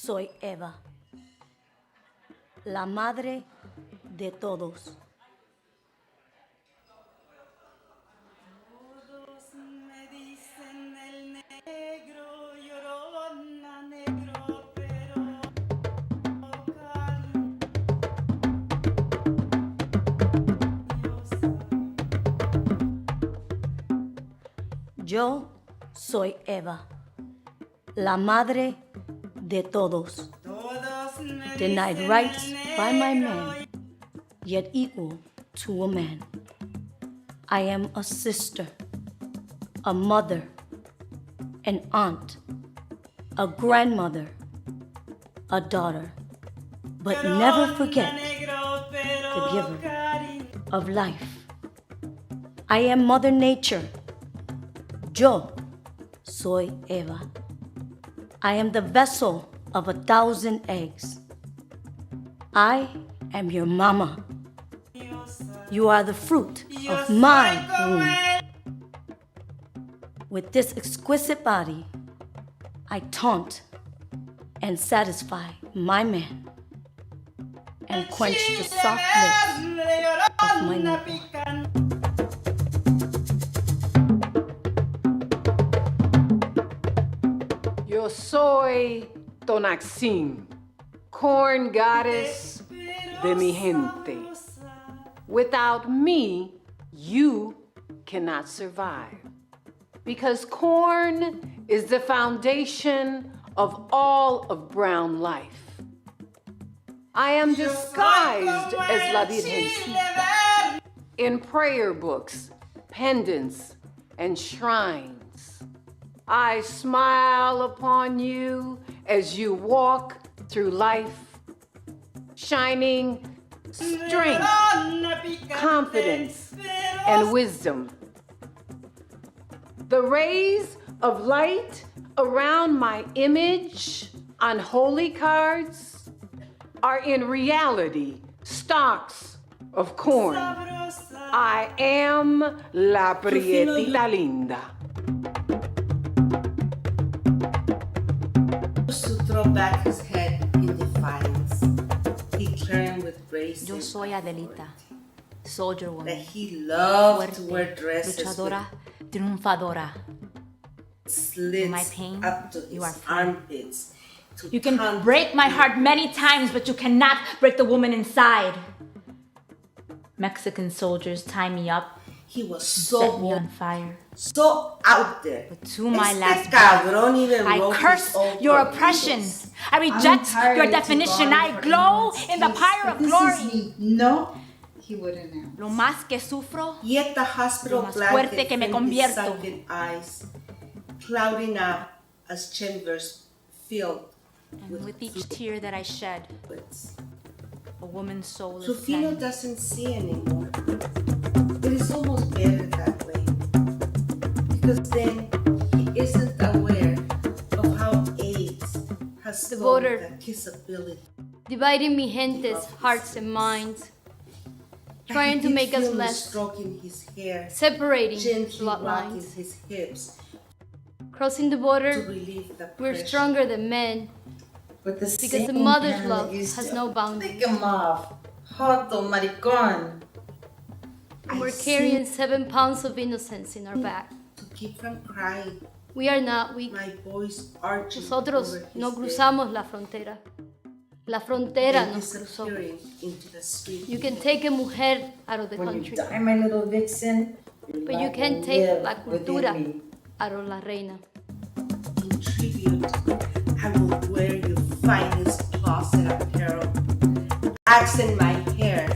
soy Eva, la madre de todos. Yo soy Eva, la madre de todos, denied rights by my man, yet equal to a man. I am a sister, a mother, an aunt, a grandmother, a daughter, but never forget the giver of life. I am Mother Nature. Yo soy Eva. I am the vessel of 1,000 eggs. I am your mama. You are the fruit of my womb. With this exquisite body, I taunt and satisfy my man and quench the soft lips of my neighbor. Yo soy Tonaxin, corn goddess de mi gente. Without me, you cannot survive. Because corn is the foundation of all of brown life. I am disguised as La Virgencita in prayer books, pendants, and shrines. I smile upon you as you walk through life, shining strength, confidence, and wisdom. The rays of light around my image on holy cards are in reality stalks of corn. I am La Prietita Linda. To throw back his head in defiance, declaring with grace. Yo soy Adelita, soldier woman. That he loved fuerte, to wear dresses luchadora, triunfadora. Slits my pain, up to you his are free. armpits. You can break my heart many times, but you cannot break the woman inside. Mexican soldiers tie me up. He was Set me on fire. so out there. But to my last cabrón even I wrote curse his own your corridos. oppression. I reject your definition. I glow in the fire of glory. No, he wouldn't know. Lo más que sufro, Yet the hospital lo más fuerte que me blanket his convierto. sunken eyes, clouding up as chambers filled and with each tear that I shed, liquids. a woman's soul is Rufino cleansed. doesn't see anymore. It is almost better that way, because then he isn't aware of how AIDS has stolen voter. that kissability. Dividing mi gente's hearts and minds, trying to make us less, Stroking his hair, separating gently rocking bloodlines. his hips Crossing the to border, relieve the we're pressure. stronger than men But the because the same mother's hand love that used has to no boundaries. Pick him off. Joto, maricón. And we're carrying 7 pounds of innocence in our back. To keep from crying, We are not weak. my voice arching Nosotros over his no head cruzamos la frontera. La frontera and nos cruzó. disappearing into the street. You can take a mujer out of the When country, you die, my little vixen, your but you life can't will take live la within cultura me. out of la reina. In tribute, I will wear your finest closet apparel, accent my hair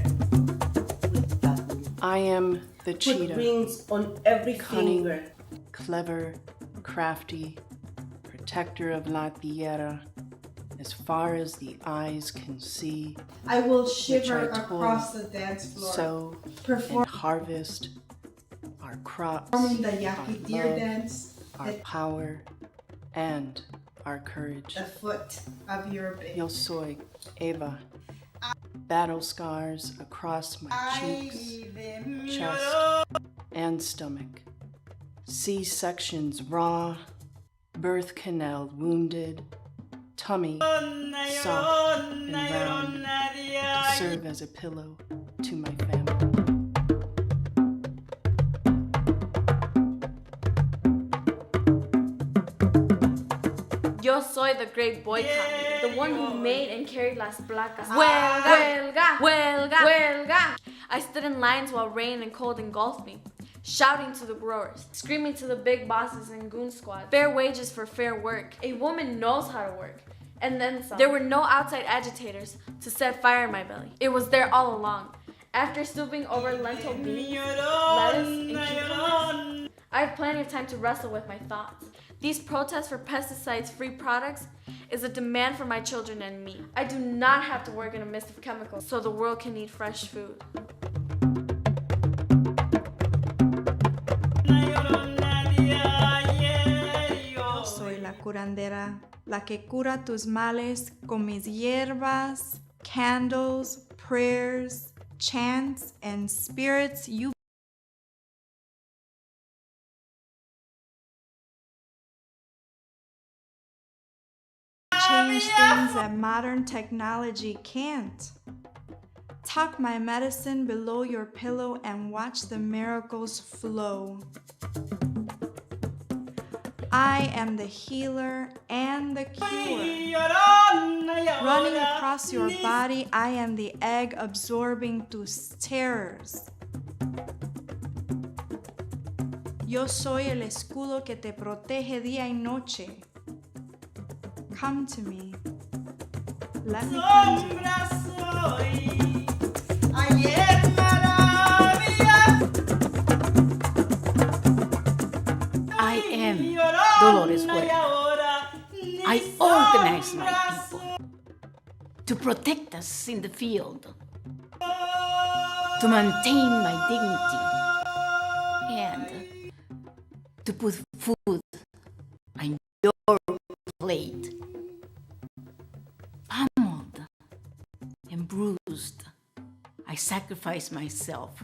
with the I am the put cheetah, rings on every cunning, finger. clever, crafty, protector of La Tierra, as far as the eyes can see, I will which shiver I toil, across the dance floor, sow, performing and harvest our crops, the our Yaqui deer love, dance our at power, and our courage. the foot of your bed. Yo soy Eva. Battle scars across my cheeks, chest, and stomach. C-sections raw, birth canal wounded, tummy soft and round to serve as a pillow to my family. Yo soy the great boycott, the one who made and carried las placas. Huelga, Huelga, huelga, huelga. I stood in lines while rain and cold engulfed me, shouting to the growers, screaming to the big bosses and goon squads. Fair wages for fair work. A woman knows how to work. And then some. There were no outside agitators to set fire in my belly. It was there all along. After stooping over lentil beans, lettuce, and cucumbers, I had plenty of time to wrestle with my thoughts. These protests for pesticides-free products is a demand for my children and me. I do not have to work in a mist of chemicals so the world can eat fresh food. Yo soy la curandera, la que cura tus males con mis hierbas, candles, prayers, chants, and spirits you change things that modern technology can't. Tuck my medicine below your pillow and watch the miracles flow. I am the healer and the cure. Running across your body, I am the egg absorbing tus terrors. Yo soy el escudo que te protege día y noche. Come to me. Let me come to you. I am Dolores Huerta. I organize my people to protect us in the field, to maintain my dignity, and to put food on your plate. Pummeled and bruised, I sacrifice myself.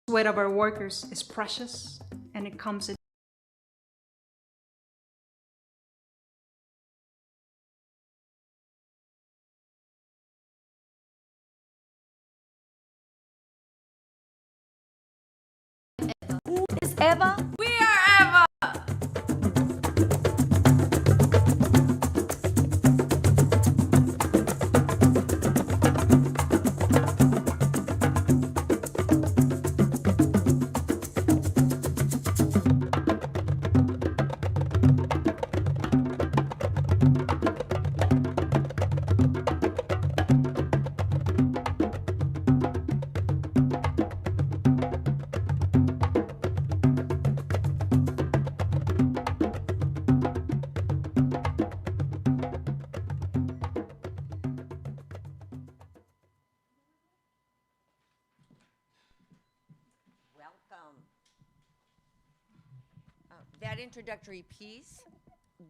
Sweat of our workers is precious, and it comes in Who is Eva? We are Eva! That introductory piece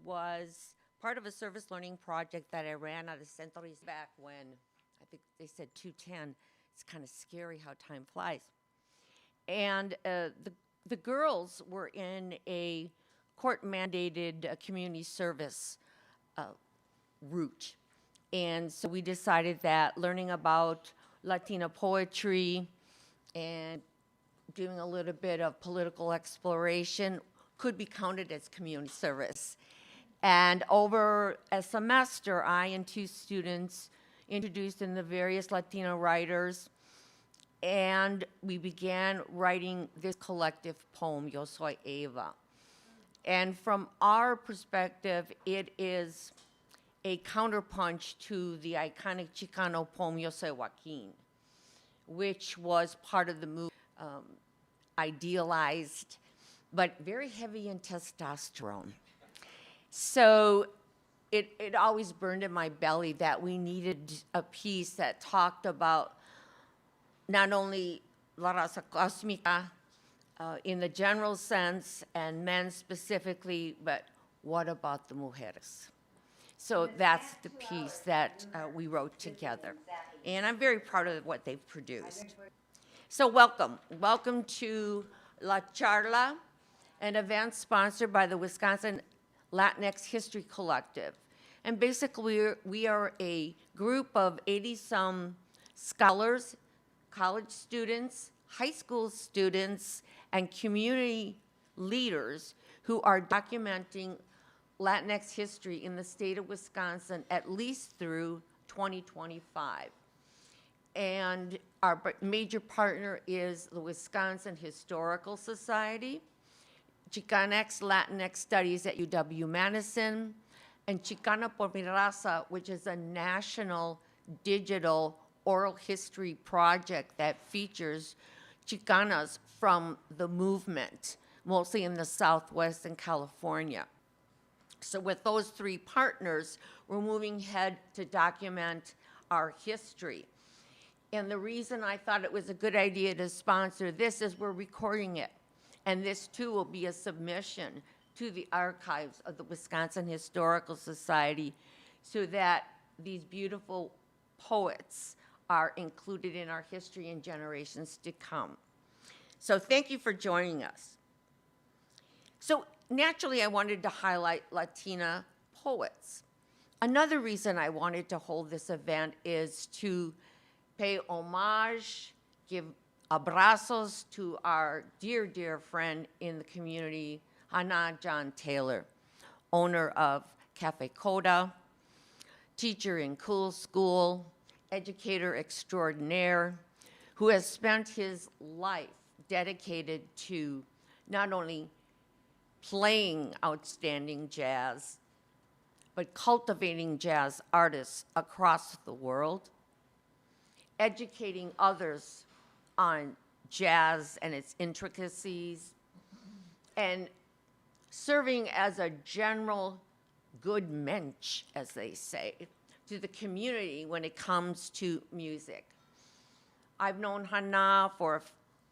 was part of a service learning project that I ran out of Centuries back when, I think they said 210. It's kind of scary how time flies. And the girls were in a court-mandated community service route. And so we decided that learning about Latina poetry and doing a little bit of political exploration could be counted as community service. And over a semester, I and 2 students introduced in the various Latino writers, and we began writing this collective poem, Yo Soy Eva. And from our perspective, it is a counterpunch to the iconic Chicano poem, Yo Soy Joaquin, which was part of the movie, idealized, but very heavy in testosterone. So it always burned in my belly that we needed a piece that talked about not only la raza cósmica in the general sense and men specifically, but what about the mujeres? So that's the piece that we wrote together. And I'm very proud of what they've produced. So welcome. Welcome to La Charla, an event sponsored by the Wisconsin Latinx History Collective. And basically, we are a group of 80-some scholars, college students, high school students, and community leaders who are documenting Latinx history in the state of Wisconsin at least through 2025. And our major partner is the Wisconsin Historical Society, Chicanx Latinx Studies at UW-Madison, and Chicana por mi Raza, which is a national digital oral history project that features Chicanas from the movement, mostly in the Southwest and California. So with those 3 partners, we're moving ahead to document our history. And the reason I thought it was a good idea to sponsor this is we're recording it. And this too will be a submission to the archives of the Wisconsin Historical Society so that these beautiful poets are included in our history in generations to come. So thank you for joining us. So naturally, I wanted to highlight Latina poets. Another reason I wanted to hold this event is to pay homage, give abrazos to our dear, dear friend in the community, Hannah John Taylor, owner of Cafe CODA, teacher in Cool School, educator extraordinaire, who has spent his life dedicated to not only playing outstanding jazz, but cultivating jazz artists across the world, educating others on jazz and its intricacies, and serving as a general good mensch, as they say, to the community when it comes to music. I've known Hannah for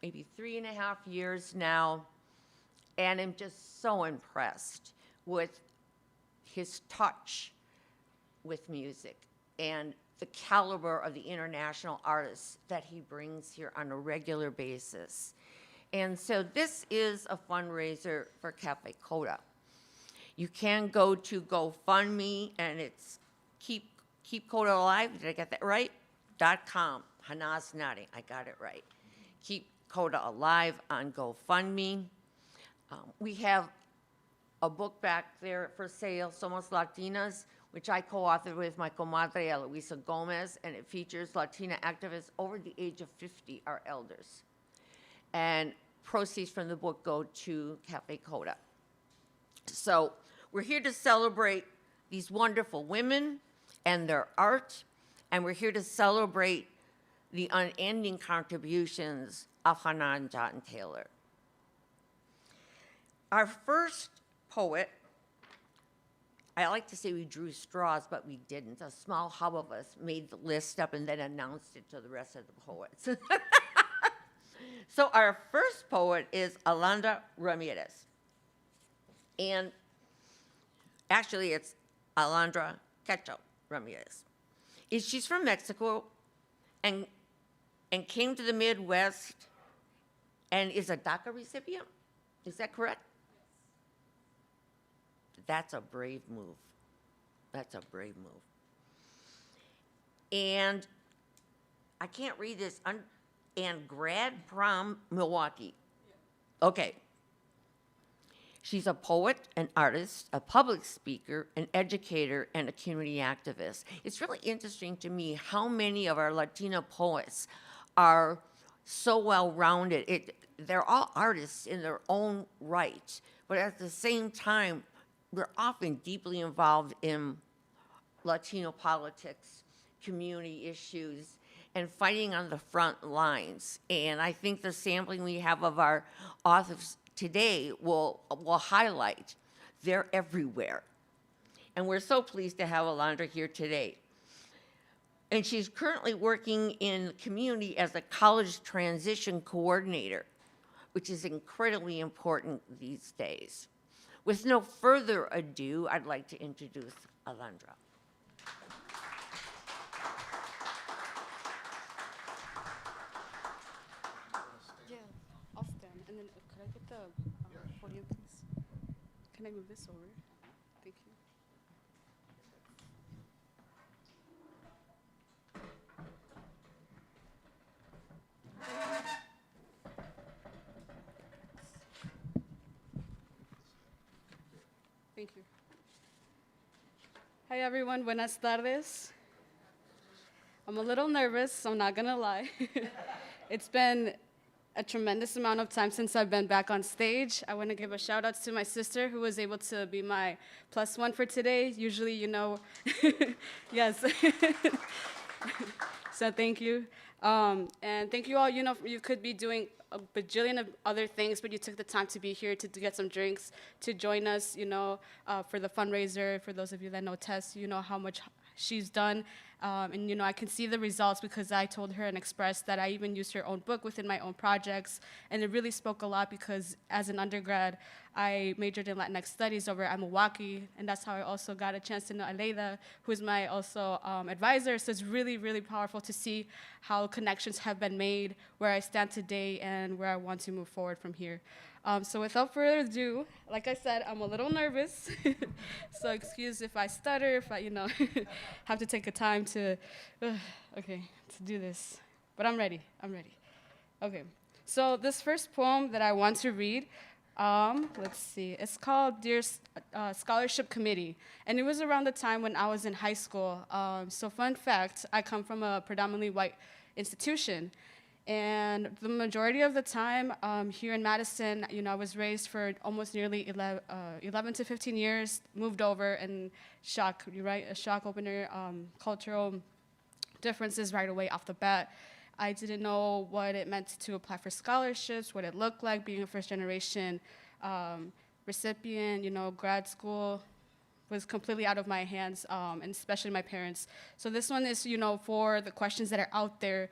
maybe 3.5 years now, and I'm just so impressed with his touch with music and the caliber of the international artists that he brings here on a regular basis. And so this is a fundraiser for Cafe CODA. You can go to GoFundMe, and it's Keep CODA Alive, did I get that right? .com. Hannah's nodding, I got it right. Keep CODA Alive on GoFundMe. We have a book back there for sale, Somos Latinas, which I co-authored with my comadre Eloisa Gomez, and it features Latina activists over the age of 50, our elders. And proceeds from the book go to Cafe CODA. So we're here to celebrate these wonderful women and their art, and we're here to celebrate the unending contributions of Hannah John Taylor. Our first poet, I like to say we drew straws, but we didn't. A small hub of us made the list up and then announced it to the rest of the poets. So our first poet is Alanda Ramirez. And actually, it's Alondra Quechol Ramirez. She's from Mexico and came to the Midwest and is a DACA recipient. Is that correct? That's a brave move. That's a brave move. And I can't read this. And grad from Milwaukee. Okay. She's a poet, an artist, a public speaker, an educator, and a community activist. It's really interesting to me how many of our Latino poets are so well-rounded. They're all artists in their own right, but at the same time, they're often deeply involved in Latino politics, community issues, and fighting on the front lines. And I think the sampling we have of our authors today will highlight they're everywhere. And we're so pleased to have Alondra here today. And she's currently working in the community as a college transition coordinator, which is incredibly important these days. With no further ado, I'd like to introduce Alondra. Yeah, I'll stand. And then could I get the podium, please? Can I move this over? Thank you. Thank you. Hi everyone, buenas tardes. I'm a little nervous, I'm not gonna lie. It's been a tremendous amount of time since I've been back on stage. I want to give a shout out to my sister who was able to be my +1 for today. Usually, you know, yes. So thank you. And thank you all. You know, you could be doing a bajillion of other things, but you took the time to be here to get some drinks, to join us, you know, for the fundraiser. For those of you that know Tess, you know how much she's done. And, you know, I can see the results because I told her and expressed that I even used her own book within my own projects. And it really spoke a lot because as an undergrad, I majored in Latinx studies over at Milwaukee. And that's how I also got a chance to know Alida, who is my also advisor. So it's really, really powerful to see how connections have been made, where I stand today, and where I want to move forward from here. So without further ado, like I said, I'm a little nervous. So excuse if I stutter, if I, you know, have to take a time to do this. But I'm ready, Okay, so this first poem that I want to read, let's see, it's called Dear Scholarship Committee. And it was around the time when I was in high school. So fun fact, I come from a predominantly white institution. And the majority of the time here in Madison, you know, I was raised for almost nearly 11 to 15 years, moved over, and shock, you're right, a shock opener, cultural differences right away off the bat. I didn't know what it meant to apply for scholarships, what it looked like being a first-generation recipient, you know, grad school was completely out of my hands, and especially my parents. So this one is, you know, for the questions that are out there,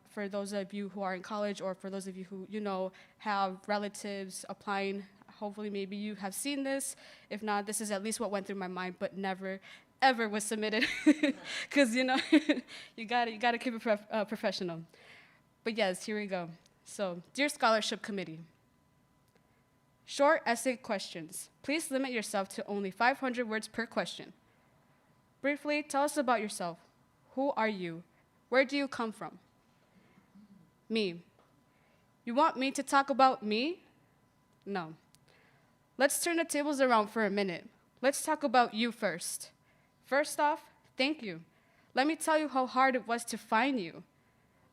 for those of you who are in college or for those of you who, you know, have relatives applying. Hopefully, maybe you have seen this. If not, this is at least what went through my mind, but never, ever was submitted. Because, you know, you gotta keep it professional. But yes, here we go. So, Dear Scholarship Committee. Short essay questions. Please limit yourself to only 500 words per question. Briefly, tell us about yourself. Who are you? Where do you come from? Me. You want me to talk about me? No. Let's turn the tables around for a minute. Let's talk about you first. First off, thank you. Let me tell you how hard it was to find you.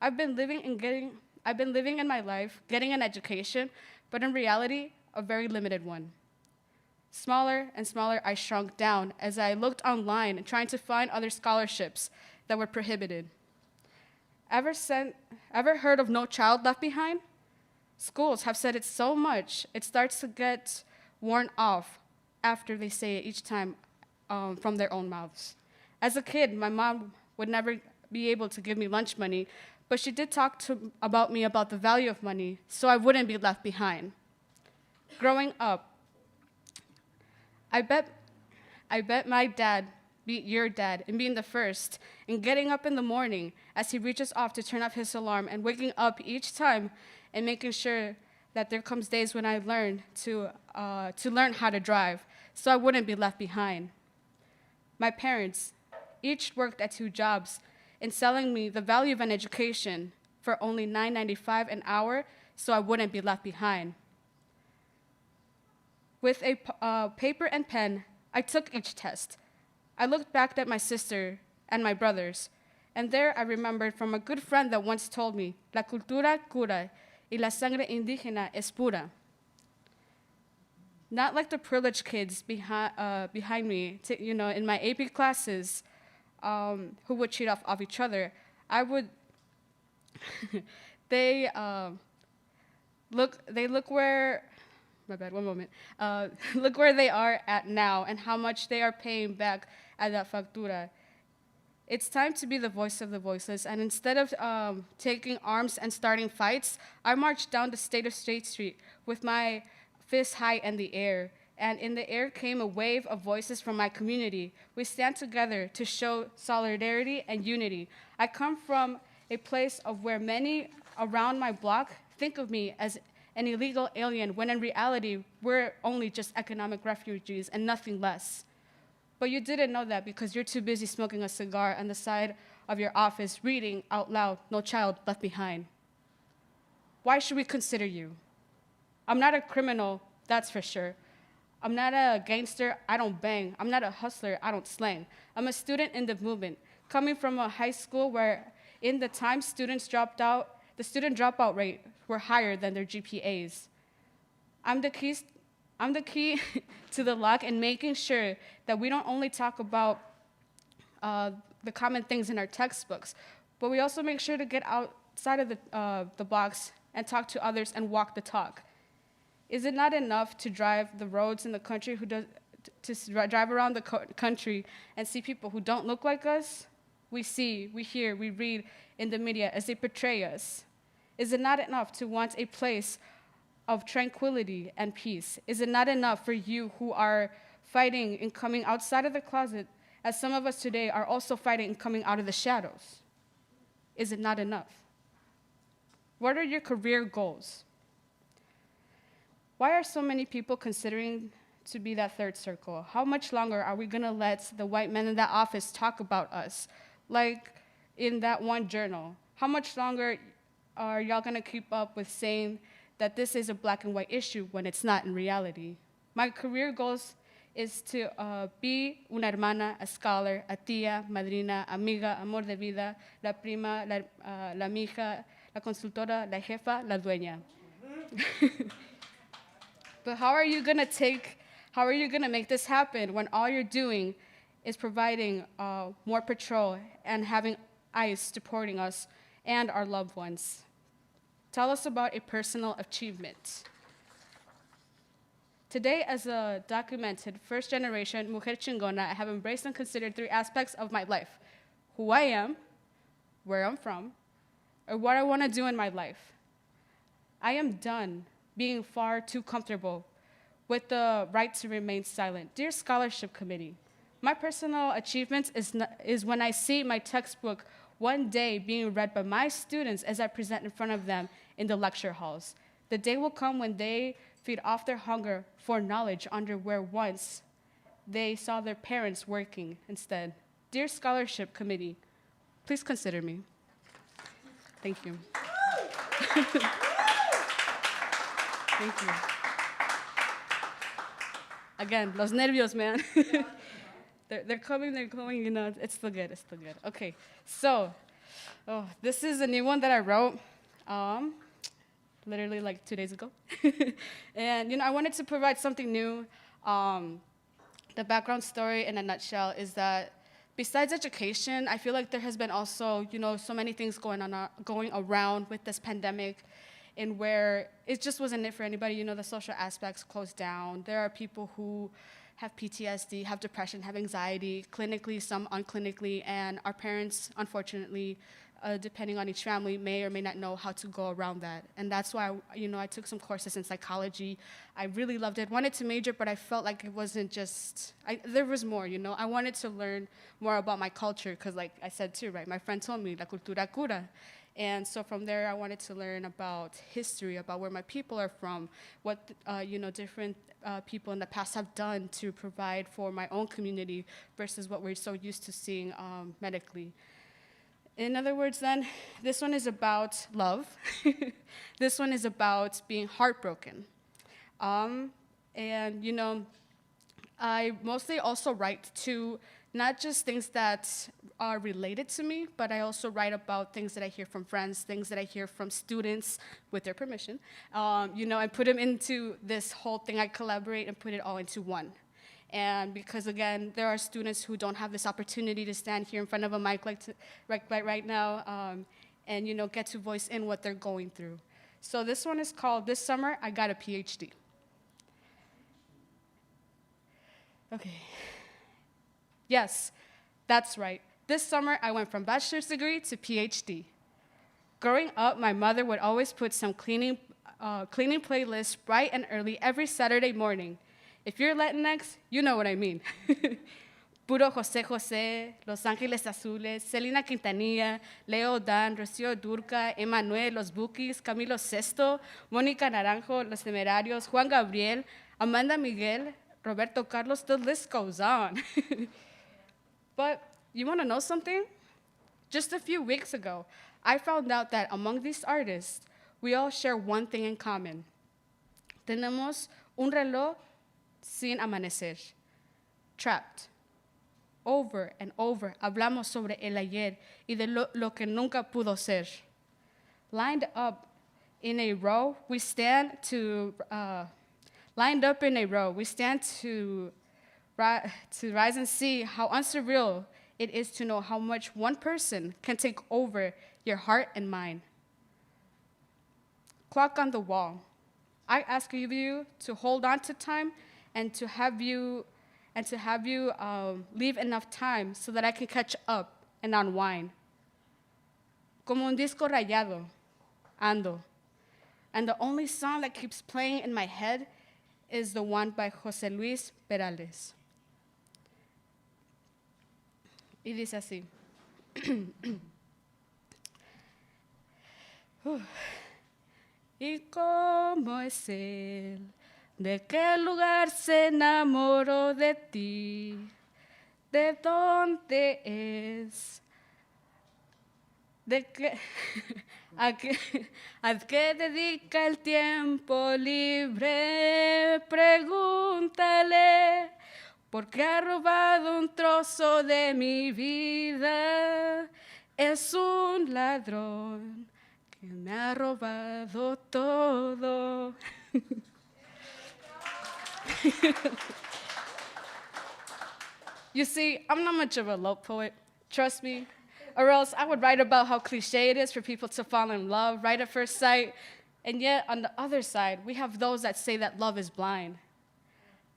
I've been living in my life, getting an education, but in reality, a very limited one. Smaller and smaller, I shrunk down as I looked online and trying to find other scholarships that were prohibited. Ever heard of No Child Left Behind? Schools have said it so much, it starts to get worn off after they say it each time from their own mouths. As a kid, my mom would never be able to give me lunch money, but she did talk about me about the value of money so I wouldn't be left behind. Growing up, I bet my dad beat your dad in being the first in getting up in the morning as he reaches off to turn off his alarm and waking up each time and making sure that there comes days when I learn to learn how to drive so I wouldn't be left behind. My parents each worked at 2 jobs in selling me the value of an education for only $9.95 an hour so I wouldn't be left behind. With a paper and pen, I took each test. I looked back at my sister and my brothers, and there I remembered from a good friend that once told me, "La cultura cura y la sangre indígena es pura." Not like the privileged kids behind me, in my AP classes, who would cheat off each other. I would. They look where. My bad, one moment. Look where they are at now and how much they are paying back at that factura. It's time to be the voice of the voiceless, and instead of taking arms and starting fights, I marched down the State of State Street with my fist high in the air, and in the air came a wave of voices from my community. We stand together to show solidarity and unity. I come from a place of where many around my block think of me as an illegal alien, when in reality, we're only just economic refugees and nothing less. But you didn't know that because you're too busy smoking a cigar on the side of your office, reading out loud, "No child left behind." Why should we consider you? I'm not a criminal, that's for sure. I'm not a gangster, I don't bang. I'm not a hustler, I don't slang. I'm a student in the movement, coming from a high school where in the time students dropped out, the student dropout rate were higher than their GPAs. I'm the key to the lock in making sure that we don't only talk about the common things in our textbooks, but we also make sure to get outside of the box and talk to others and walk the talk. Is it not enough to drive the roads in the country drive around the country and see people who don't look like us? We see, we hear, we read in the media as they portray us. Is it not enough to want a place of tranquility and peace? Is it not enough for you who are fighting and coming outside of the closet, as some of us today are also fighting and coming out of the shadows? Is it not enough? What are your career goals? Why are so many people considering to be that third circle? How much longer are we gonna let the white men in that office talk about us? Like in that one journal. How much longer are y'all gonna keep up with saying that this is a black and white issue when it's not in reality? My career goals is to be una hermana, a scholar, a tía, madrina, amiga, amor de vida, la prima, la mija, la consultora, la jefa, la dueña. But how are you gonna make this happen when all you're doing is providing more patrol and having ICE supporting us and our loved ones? Tell us about a personal achievement. Today, as a documented first-generation mujer chingona, I have embraced and considered 3 aspects of my life: who I am, where I'm from, or what I want to do in my life. I am done being far too comfortable with the right to remain silent. Dear Scholarship Committee, my personal achievement is when I see my textbook one day being read by my students as I present in front of them in the lecture halls. The day will come when they feed off their hunger for knowledge under where once they saw their parents working instead. Dear Scholarship Committee, please consider me. Thank you. Thank you. Again, los nervios, man. They're coming, it's still good. Okay, so, this is a new one that I wrote, literally like 2 days ago. And, I wanted to provide something new. The background story in a nutshell is that besides education, I feel like there has been also, so many things going around with this pandemic, in where it just wasn't it for anybody. The social aspects closed down. There are people who have PTSD, have depression, have anxiety, clinically, some unclinically, and our parents, unfortunately, depending on each family, may or may not know how to go around that. And that's why, I took some courses in psychology. I really loved it. Wanted to major, but I felt like it wasn't just, there was more, I wanted to learn more about my culture, because like I said too, right, my friend told me, la cultura cura. And so from there, I wanted to learn about history, about where my people are from, what, different people in the past have done to provide for my own community versus what we're so used to seeing medically. In other words, then, this one is about love. This one is about being heartbroken. I mostly also write to not just things that are related to me, but I also write about things that I hear from friends, things that I hear from students with their permission. I put them into this whole thing. I collaborate and put it all into one. And because, again, there are students who don't have this opportunity to stand here in front of a mic right now and, get to voice in what they're going through. So this one is called This Summer, I Got a PhD. Okay. Yes, that's right. This summer, I went from bachelor's degree to PhD. Growing up, my mother would always put some cleaning playlist bright and early every Saturday morning. If you're Latinx, you know what I mean. Puro José José, Los Ángeles Azules, Selena Quintanilla, Leo Dan, Rocío Durca, Emanuel, Los Bukis, Camilo Sesto, Mónica Naranjo, Los Temerarios, Juan Gabriel, Amanda Miguel, Roberto Carlos, the list goes on. But you want to know something? Just a few weeks ago, I found out that among these artists, we all share one thing in common. Tenemos un reloj sin amanecer. Trapped. Over and over, hablamos sobre el ayer y de lo que nunca pudo ser. Lined up in a row, we stand to rise and see how unsurreal it is to know how much one person can take over your heart and mind. Clock on the wall. I ask you to hold on to time and to have you leave enough time so that I can catch up and unwind. Como un disco rayado, ando. And the only song that keeps playing in my head is the one by José Luis Perales. Y dice así. ¿Y cómo es él? ¿De qué lugar se enamoró de ti? ¿De dónde es? ¿De qué? ¿A qué dedica el tiempo libre? Pregúntale, porque ha robado un trozo de mi vida. Es un ladrón que me ha robado todo. You see, I'm not much of a love poet, trust me, or else I would write about how cliche it is for people to fall in love right at first sight, and yet on the other side, we have those that say that love is blind.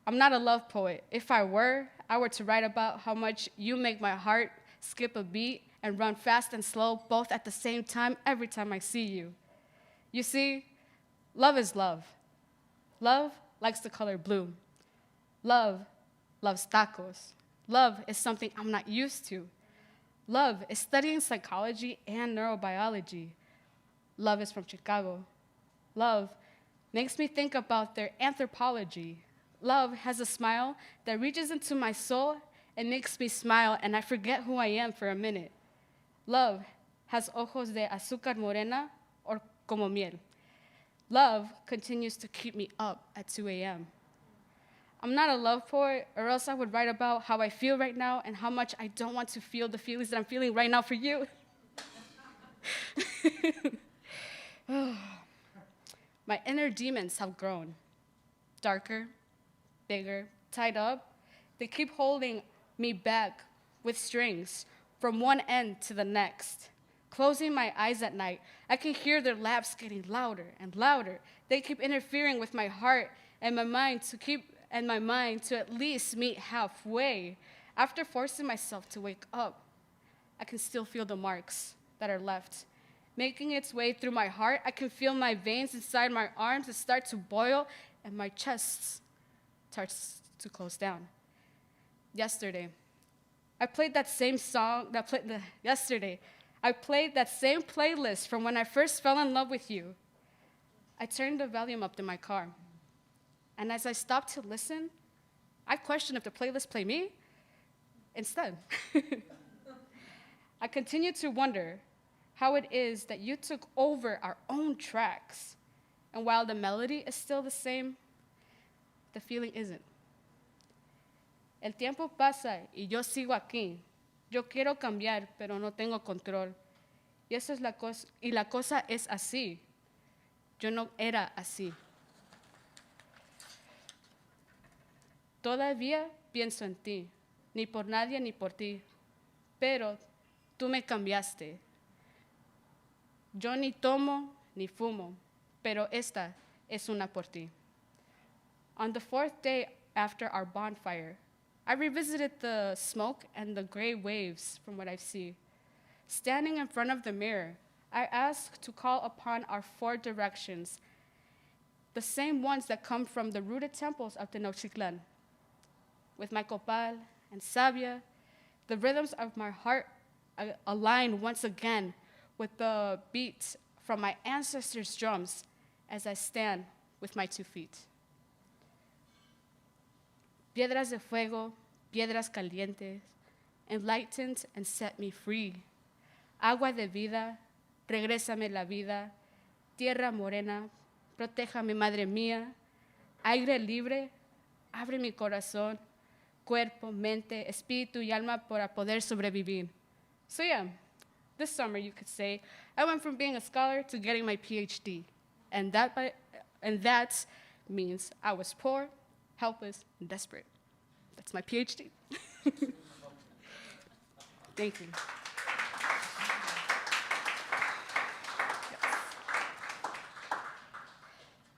I'm not a love poet. If I were to write about how much you make my heart skip a beat and run fast and slow both at the same time every time I see you. You see, love is love. Love likes the color blue. Love loves tacos. Love is something I'm not used to. Love is studying psychology and neurobiology. Love is from Chicago. Love makes me think about their anthropology. Love has a smile that reaches into my soul and makes me smile, and I forget who I am for a minute. Love has ojos de azúcar morena or como miel. Love continues to keep me up at 2 a.m. I'm not a love poet, or else I would write about how I feel right now and how much I don't want to feel the feelings that I'm feeling right now for you. My inner demons have grown. Darker, bigger, tied up. They keep holding me back with strings from one end to the next. Closing my eyes at night, I can hear their laughs getting louder and louder. They keep interfering with my heart and my mind to at least meet halfway. After forcing myself to wake up, I can still feel the marks, that are left. Making its way through my heart, I can feel my veins inside my arms start to boil and my chest starts to close down. Yesterday, I played that same song, I played that same playlist from when I first fell in love with you. I turned the volume up in my car. And as I stopped to listen, I questioned if the playlist played me instead. I continued to wonder how it is that you took over our own tracks. And while the melody is still the same, the feeling isn't. El tiempo pasa y yo sigo aquí. Yo quiero cambiar, pero no tengo control. Y eso es la cosa es así. Yo no era así. Todavía pienso en ti, ni por nadie ni por ti, pero tú me cambiaste. Yo ni tomo ni fumo, pero esta es una por ti. On the fourth day after our bonfire, I revisited the smoke and the gray waves from what I see. Standing in front of the mirror, I asked to call upon our four directions, the same ones that come from the rooted temples of Tenochtitlan. With my copal and savia, the rhythms of my heart align once again with the beat from my ancestors' drums as I stand with my 2 feet. Piedras de fuego, piedras calientes, enlightened and set me free. Agua de vida, regrésame la vida. Tierra morena, protéjame, madre mía. Aire libre, abre mi corazón. Cuerpo, mente, espíritu y alma para poder sobrevivir. So yeah, this summer you could say, I went from being a scholar to getting my PhD. And that means I was poor, helpless, and desperate. That's my PhD. Thank you.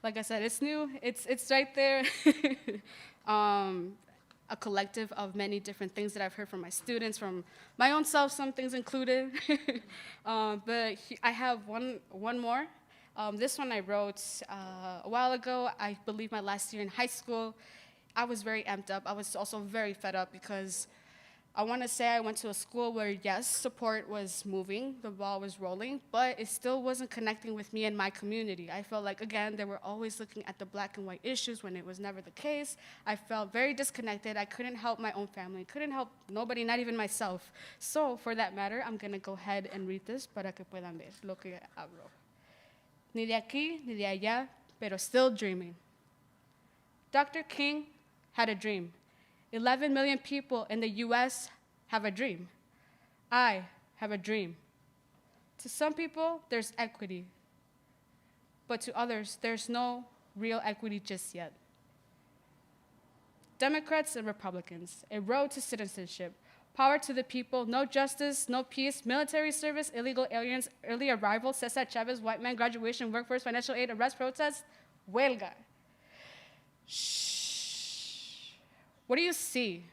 Like I said, it's new. It's right there. A collective of many different things that I've heard from my students, from my own self, some things included. But I have one more. This one I wrote a while ago, I believe my last year in high school. I was very amped up. I was also very fed up because I want to say I went to a school where, yes, support was moving, the ball was rolling, but it still wasn't connecting with me and my community. I felt like, again, they were always looking at the black and white issues when it was never the case. I felt very disconnected. I couldn't help my own family, couldn't help nobody, not even myself. So, for that matter, I'm going to go ahead and read this para que puedan ver lo que hablo. Ni de aquí, ni de allá, pero still dreaming. Dr. King had a dream. 11 million people in the US have a dream. I have a dream. To some people, there's equity, but to others, there's no real equity just yet. Democrats and Republicans, a road to citizenship, power to the people, no justice, no peace, military service, illegal aliens, early arrival, Cesar Chavez, white man, graduation, workforce, financial aid, arrest, protest, huelga. Shh. What do you see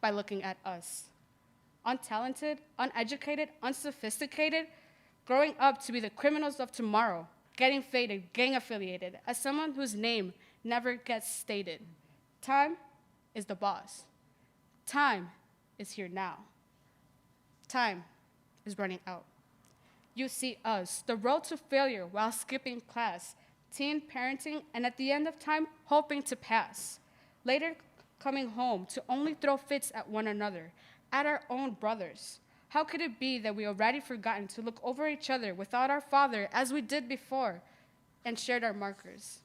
by looking at us? Untalented, uneducated, unsophisticated, growing up to be the criminals of tomorrow, getting faded, gang affiliated, as someone whose name never gets stated. Time is the boss. Time is here now. Time is running out. You see us, the road to failure while skipping class, teen parenting, and at the end of time, hoping to pass. Later, coming home to only throw fits at one another, at our own brothers. How could it be that we already forgotten to look over each other without our father as we did before and shared our markers?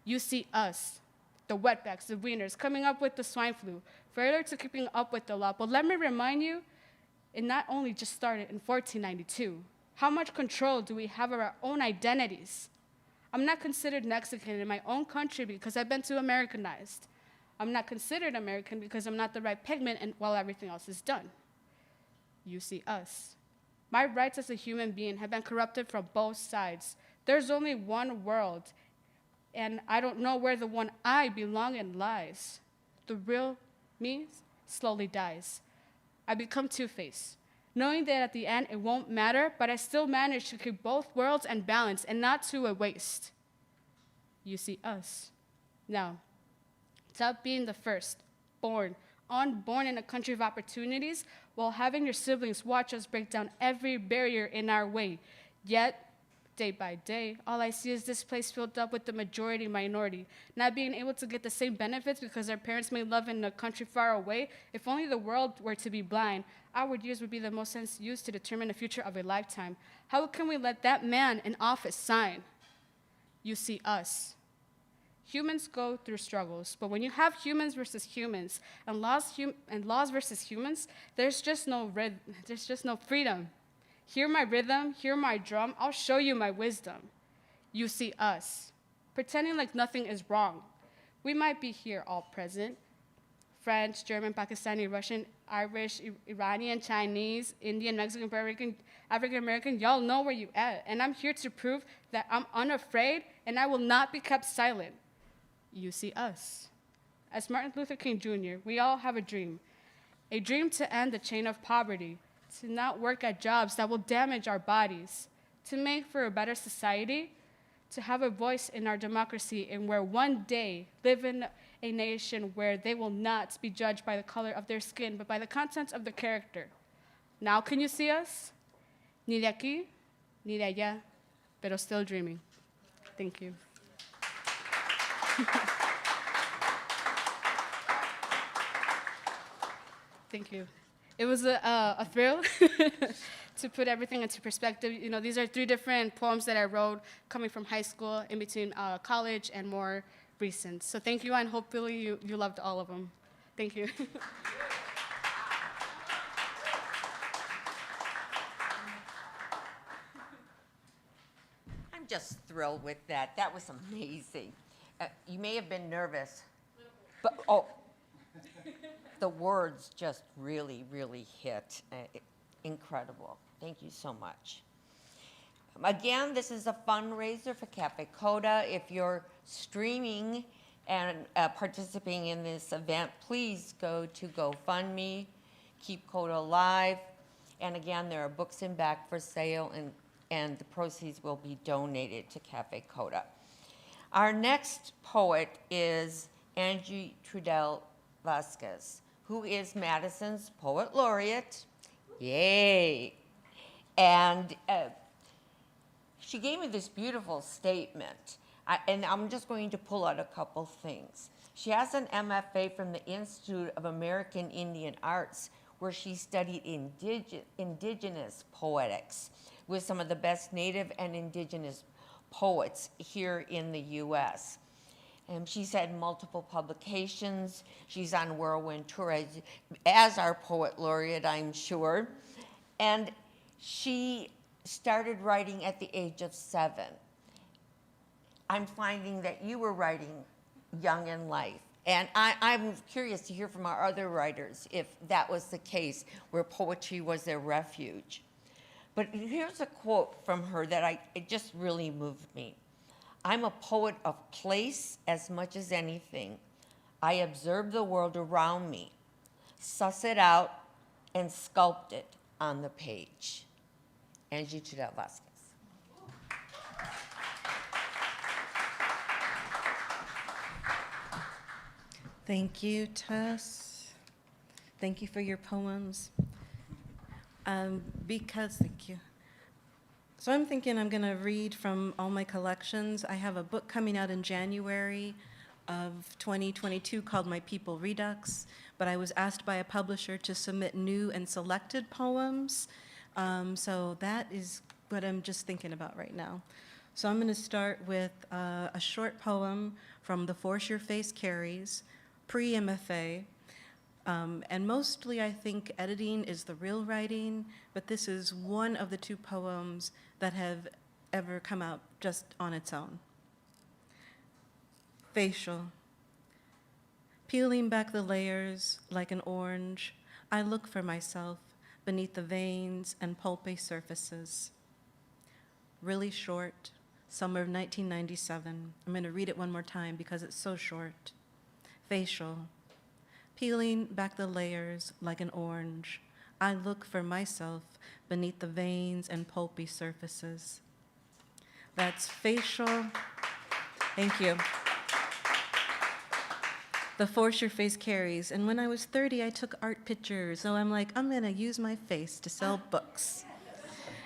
You see us, the wetbacks, the wieners, coming up with the swine flu, failure to keeping up with the law. But let me remind you, it not only just started in 1492. How much control do we have of our own identities? I'm not considered Mexican in my own country because I've been too Americanized. I'm not considered American because I'm not the right pigment and while everything else is done. You see us. My rights as a human being have been corrupted from both sides. There's only one world, and I don't know where the one I belong in lies. The real me slowly dies. I become two-faced, knowing that at the end it won't matter, but I still manage to keep both worlds in balance and not to a waste. You see us. Now, stop being the first, unborn in a country of opportunities, while having your siblings watch us break down every barrier in our way. Yet, day by day, all I see is this place filled up with the majority minority, not being able to get the same benefits because their parents may live in a country far away. If only the world were to be blind, our years would be the most sense used to determine the future of a lifetime. How can we let that man in office sign? You see us. Humans go through struggles, but when you have humans versus humans and laws versus humans, there's just no freedom. Hear my rhythm, hear my drum, I'll show you my wisdom. You see us, pretending like nothing is wrong. We might be here all present, French, German, Pakistani, Russian, Irish, Iranian, Chinese, Indian, Mexican, Puerto Rican, African American, y'all know where you at. And I'm here to prove that I'm unafraid and I will not be kept silent. You see us. As Martin Luther King Jr., we all have a dream to end the chain of poverty, to not work at jobs that will damage our bodies, to make for a better society, to have a voice in our democracy, and where one day live in a nation where they will not be judged by the color of their skin, but by the contents of their character. Now can you see us? Ni de aquí, ni de allá, pero still dreaming. Thank you. Thank you. It was a thrill to put everything into perspective. You know, these are 3 different poems that I wrote coming from high school, in between college and more recent. So thank you, and hopefully you loved all of them. Thank you. I'm just thrilled with that. That was amazing. You may have been nervous, but the words just really, really hit. Incredible. Thank you so much. Again, this is a fundraiser for Cafe CODA. If you're streaming and participating in this event, please go to GoFundMe, Keep CODA Alive. And again, there are books in back for sale, and the proceeds will be donated to Cafe CODA. Our next poet is Angie Trudell Vasquez, who is Madison's Poet Laureate. Yay! And she gave me this beautiful statement, and I'm just going to pull out a couple things. She has an MFA from the Institute of American Indian Arts, where she studied indigenous poetics with some of the best Native and indigenous poets here in the U.S. And she's had multiple publications. She's on whirlwind tour as our poet laureate, I'm sure. And she started writing at the age of 7. I'm finding that you were writing young in life. And I'm curious to hear from our other writers if that was the case, where poetry was their refuge. But here's a quote from her that it just really moved me. I'm a poet of place as much as anything. I observe the world around me, suss it out, and sculpt it on the page. Angie Trudell Vasquez. Thank you, Tess. Thank you for your poems. Thank you. So I'm thinking I'm going to read from all my collections. I have a book coming out in January of 2022 called My People Redux, but I was asked by a publisher to submit new and selected poems. So that is what I'm just thinking about right now. So I'm going to start with a short poem from The Force Your Face Carries, pre-MFA. And mostly I think editing is the real writing, but this is one of the 2 poems that have ever come out just on its own. Facial. Peeling back the layers like an orange, I look for myself beneath the veins and pulpy surfaces. Really short, summer of 1997. I'm going to read it one more time because it's so short. Facial. Peeling back the layers like an orange, I look for myself beneath the veins and pulpy surfaces. That's facial. Thank you. The force your face carries. And when I was 30, I took art pictures. So I'm like, I'm gonna use my face to sell books.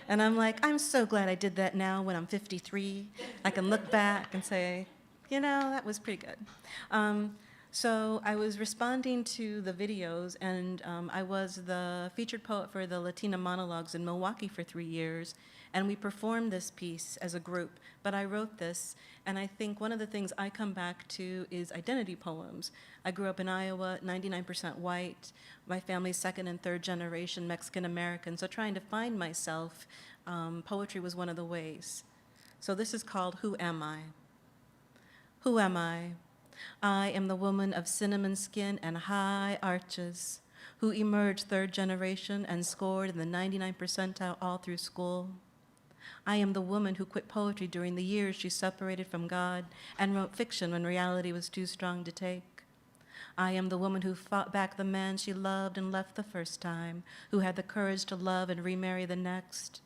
And I'm like, I'm so glad I did that now when I'm 53. I can look back and say, you know, that was pretty good. So I was responding to the videos, and I was the featured poet for the Latina Monologues in Milwaukee for 3 years, and we performed this piece as a group, but I wrote this, and I think one of the things I come back to is identity poems. I grew up in Iowa, 99% white, my family's second and third generation Mexican-American, so trying to find myself, poetry was one of the ways. So this is called Who Am I? Who am I? I am the woman of cinnamon skin and high arches, who emerged third generation and scored in the 99th percentile all through school. I am the woman who quit poetry during the years she separated from God and wrote fiction when reality was too strong to take. I am the woman who fought back the man she loved and left the first time, who had the courage to love and remarry the next.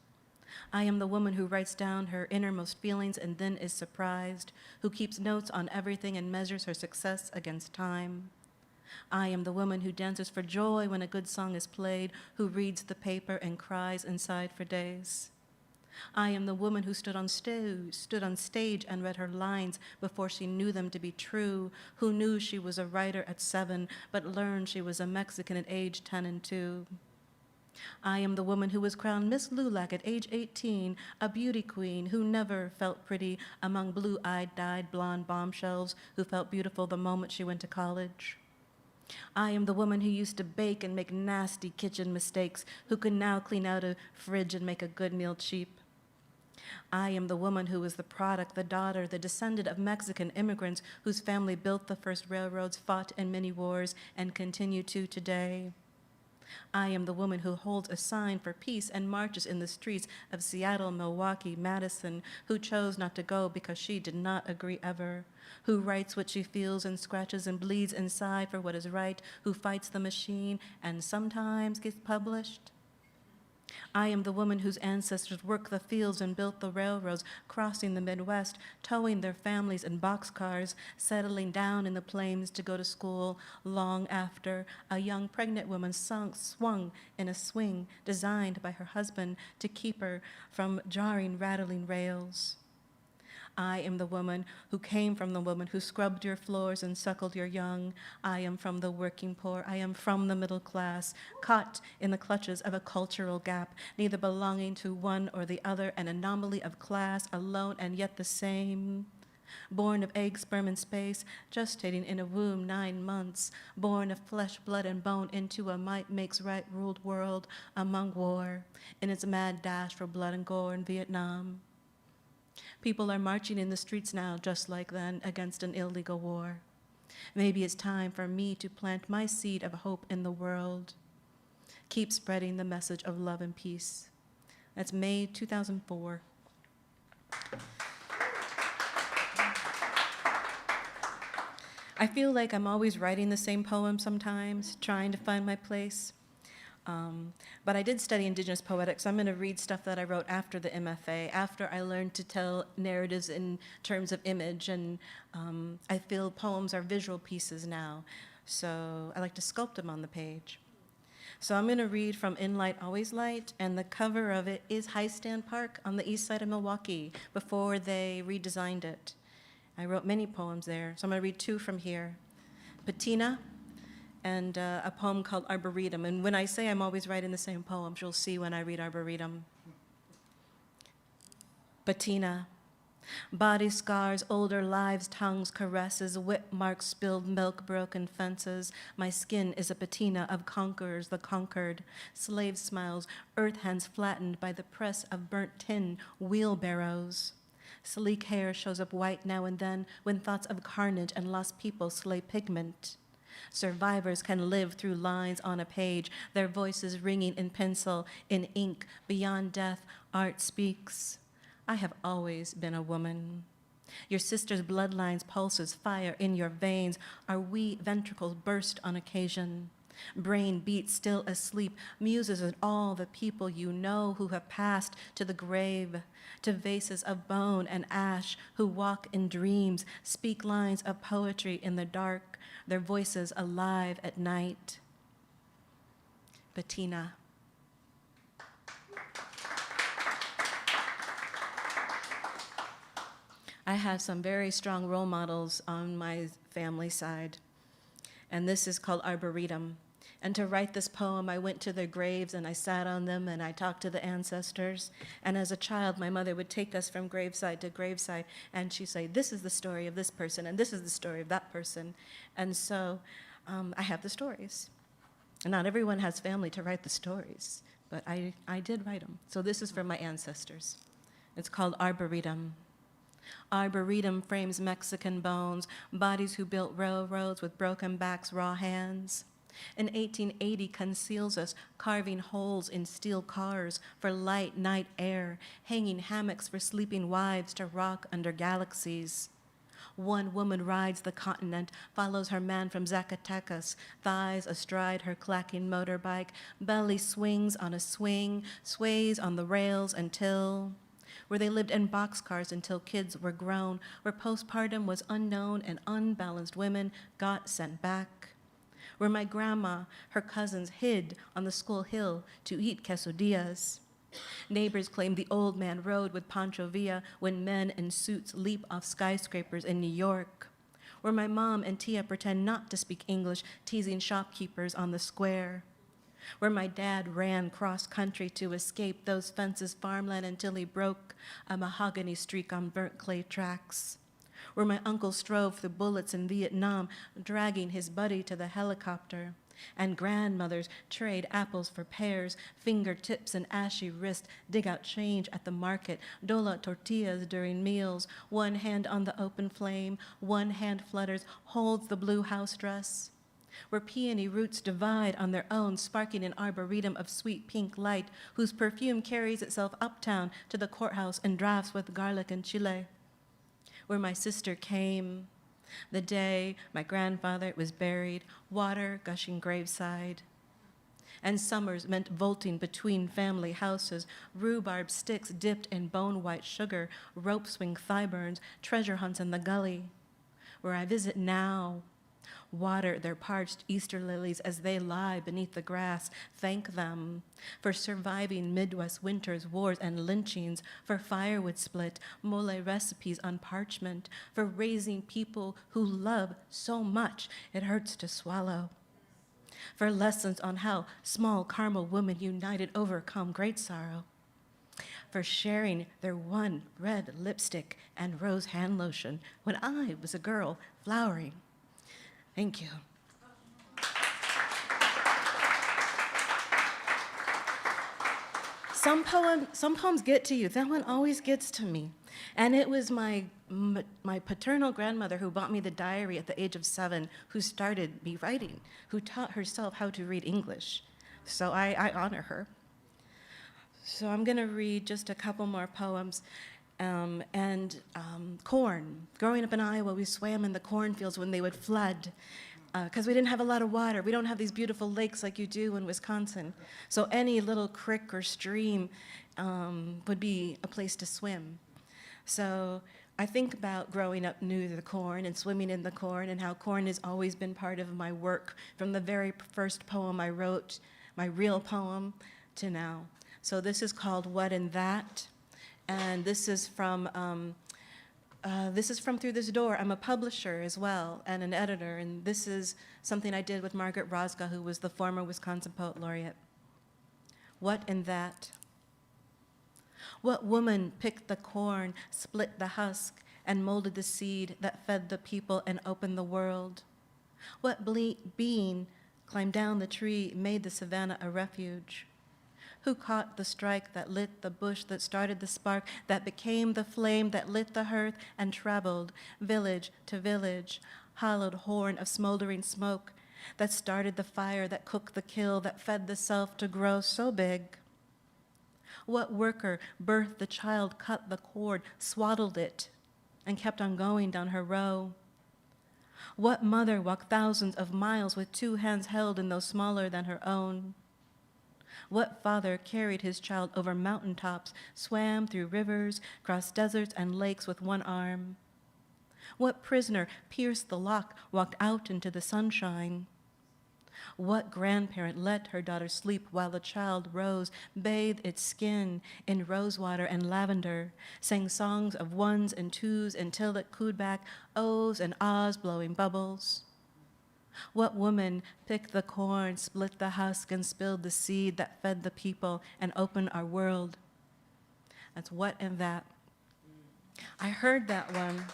I am the woman who writes down her innermost feelings and then is surprised, who keeps notes on everything and measures her success against time. I am the woman who dances for joy when a good song is played, who reads the paper and cries inside for days. I am the woman who stood on stage and read her lines before she knew them to be true, who knew she was a writer at 7, but learned she was a Mexican at age 10 and 2. I am the woman who was crowned Miss Lulac at age 18, a beauty queen who never felt pretty among blue-eyed, dyed blonde bombshells who felt beautiful the moment she went to college. I am the woman who used to bake and make nasty kitchen mistakes, who can now clean out a fridge and make a good meal cheap. I am the woman who was the product, the daughter, the descendant of Mexican immigrants whose family built the first railroads, fought in many wars, and continue to today. I am the woman who holds a sign for peace and marches in the streets of Seattle, Milwaukee, Madison, who chose not to go because she did not agree ever, who writes what she feels and scratches and bleeds inside for what is right, who fights the machine and sometimes gets published. I am the woman whose ancestors worked the fields and built the railroads, crossing the Midwest, towing their families in boxcars, settling down in the plains to go to school long after a young pregnant woman swung in a swing designed by her husband to keep her from jarring, rattling rails. I am the woman who came from the woman who scrubbed your floors and suckled your young. I am from the working poor. I am from the middle class, caught in the clutches of a cultural gap, neither belonging to one or the other, an anomaly of class, alone and yet the same. Born of egg, sperm, and space, gestating in a womb 9 months, born of flesh, blood, and bone into a might makes right ruled world among war, in its mad dash for blood and gore in Vietnam. People are marching in the streets now, just like then, against an illegal war. Maybe it's time for me to plant my seed of hope in the world. Keep spreading the message of love and peace. That's May 2004. I feel like I'm always writing the same poem sometimes, trying to find my place. But I did study Indigenous poetics. I'm going to read stuff that I wrote after the MFA, after I learned to tell narratives in terms of image, and I feel poems are visual pieces now, so I like to sculpt them on the page. So I'm going to read from In Light, Always Light, and the cover of it is High Stand Park on the east side of Milwaukee before they redesigned it. I wrote many poems there, so I'm going to read 2 from here. Patina, and a poem called Arboretum. And when I say I'm always writing the same poems, you'll see when I read Arboretum. Patina. Body scars, older lives, tongues, caresses, whip marks, spilled milk, broken fences. My skin is a patina of conquerors, the conquered. Slave smiles, earth hands flattened by the press of burnt tin, wheelbarrows. Sleek hair shows up white now and then when thoughts of carnage and lost people slay pigment. Survivors can live through lines on a page, their voices ringing in pencil, in ink. Beyond death, art speaks. I have always been a woman. Your sister's bloodlines pulses fire in your veins. Our wee ventricles burst on occasion. Brain beats still asleep, muses at all the people you know who have passed to the grave, to vases of bone and ash, who walk in dreams, speak lines of poetry in the dark, their voices alive at night. Bettina. I have some very strong role models on my family side, and this is called Arboretum. And to write this poem, I went to their graves and I sat on them and I talked to the ancestors. And as a child, my mother would take us from graveside to graveside and she'd say, this is the story of this person and this is the story of that person. And so I have the stories. And not everyone has family to write the stories, but I did write them. So this is from my ancestors. It's called Arboretum. Arboretum frames Mexican bones, bodies who built railroads with broken backs, raw hands. In 1880 conceals us, carving holes in steel cars for light night air, hanging hammocks for sleeping wives to rock under galaxies. One woman rides the continent, follows her man from Zacatecas, thighs astride her clacking motorbike, belly swings on a swing, sways on the rails until... where they lived in boxcars until kids were grown, where postpartum was unknown and unbalanced women got sent back. Where my grandma, her cousins hid on the school hill to eat quesadillas. Neighbors claimed the old man rode with Pancho Villa when men in suits leap off skyscrapers in New York. Where my mom and Tia pretend not to speak English, teasing shopkeepers on the square. Where my dad ran cross-country to escape those fences farmland until he broke a mahogany streak on burnt clay tracks. Where my uncle strove through bullets in Vietnam, dragging his buddy to the helicopter. And grandmothers trade apples for pears, fingertips and ashy wrist, dig out change at the market, dole out tortillas during meals, one hand on the open flame, one hand flutters, holds the blue house dress. Where peony roots divide on their own, sparking an arboretum of sweet pink light, whose perfume carries itself uptown to the courthouse and drafts with garlic and chile. Where my sister came, the day my grandfather was buried, water gushing graveside. And summers meant vaulting between family houses, rhubarb sticks dipped in bone-white sugar, rope swing thigh burns, treasure hunts in the gully. Where I visit now, water their parched Easter lilies as they lie beneath the grass. Thank them for surviving Midwest winters, wars, and lynchings, for firewood split, mole recipes on parchment, for raising people who love so much it hurts to swallow, for lessons on how small Carmel women united overcome great sorrow, for sharing their one red lipstick and rose hand lotion when I was a girl flowering. Thank you. Some poems get to you. That one always gets to me. And it was my paternal grandmother who bought me the diary at the age of 7, who started me writing, who taught herself how to read English. So I honor her. So I'm going to read just a couple more poems. Corn. Growing up in Iowa, we swam in the cornfields when they would flood because we didn't have a lot of water. We don't have these beautiful lakes like you do in Wisconsin. So any little creek or stream would be a place to swim. So I think about growing up near the corn and swimming in the corn and how corn has always been part of my work from the very first poem I wrote, my real poem, to now. So this is called What in That? And this is from Through This Door. I'm a publisher as well and an editor, and this is something I did with Margaret Rosga, who was the former Wisconsin Poet Laureate. What in that? What woman picked the corn, split the husk, and molded the seed that fed the people and opened the world? What being climbed down the tree, made the savanna a refuge? Who caught the strike that lit the bush, that started the spark, that became the flame that lit the hearth and traveled village to village, hollowed horn of smoldering smoke, that started the fire, that cooked the kill, that fed the self to grow so big? What worker birthed the child, cut the cord, swaddled it, and kept on going down her row? What mother walked thousands of miles with two hands held in those smaller than her own? What father carried his child over mountaintops, swam through rivers, crossed deserts and lakes with one arm? What prisoner pierced the lock, walked out into the sunshine? What grandparent let her daughter sleep while the child rose, bathed its skin in rosewater and lavender, sang songs of ones and twos until it cooed back ohs and ahs blowing bubbles? What woman picked the corn, split the husk, and spilled the seed that fed the people and opened our world? That's What and That. I heard that one.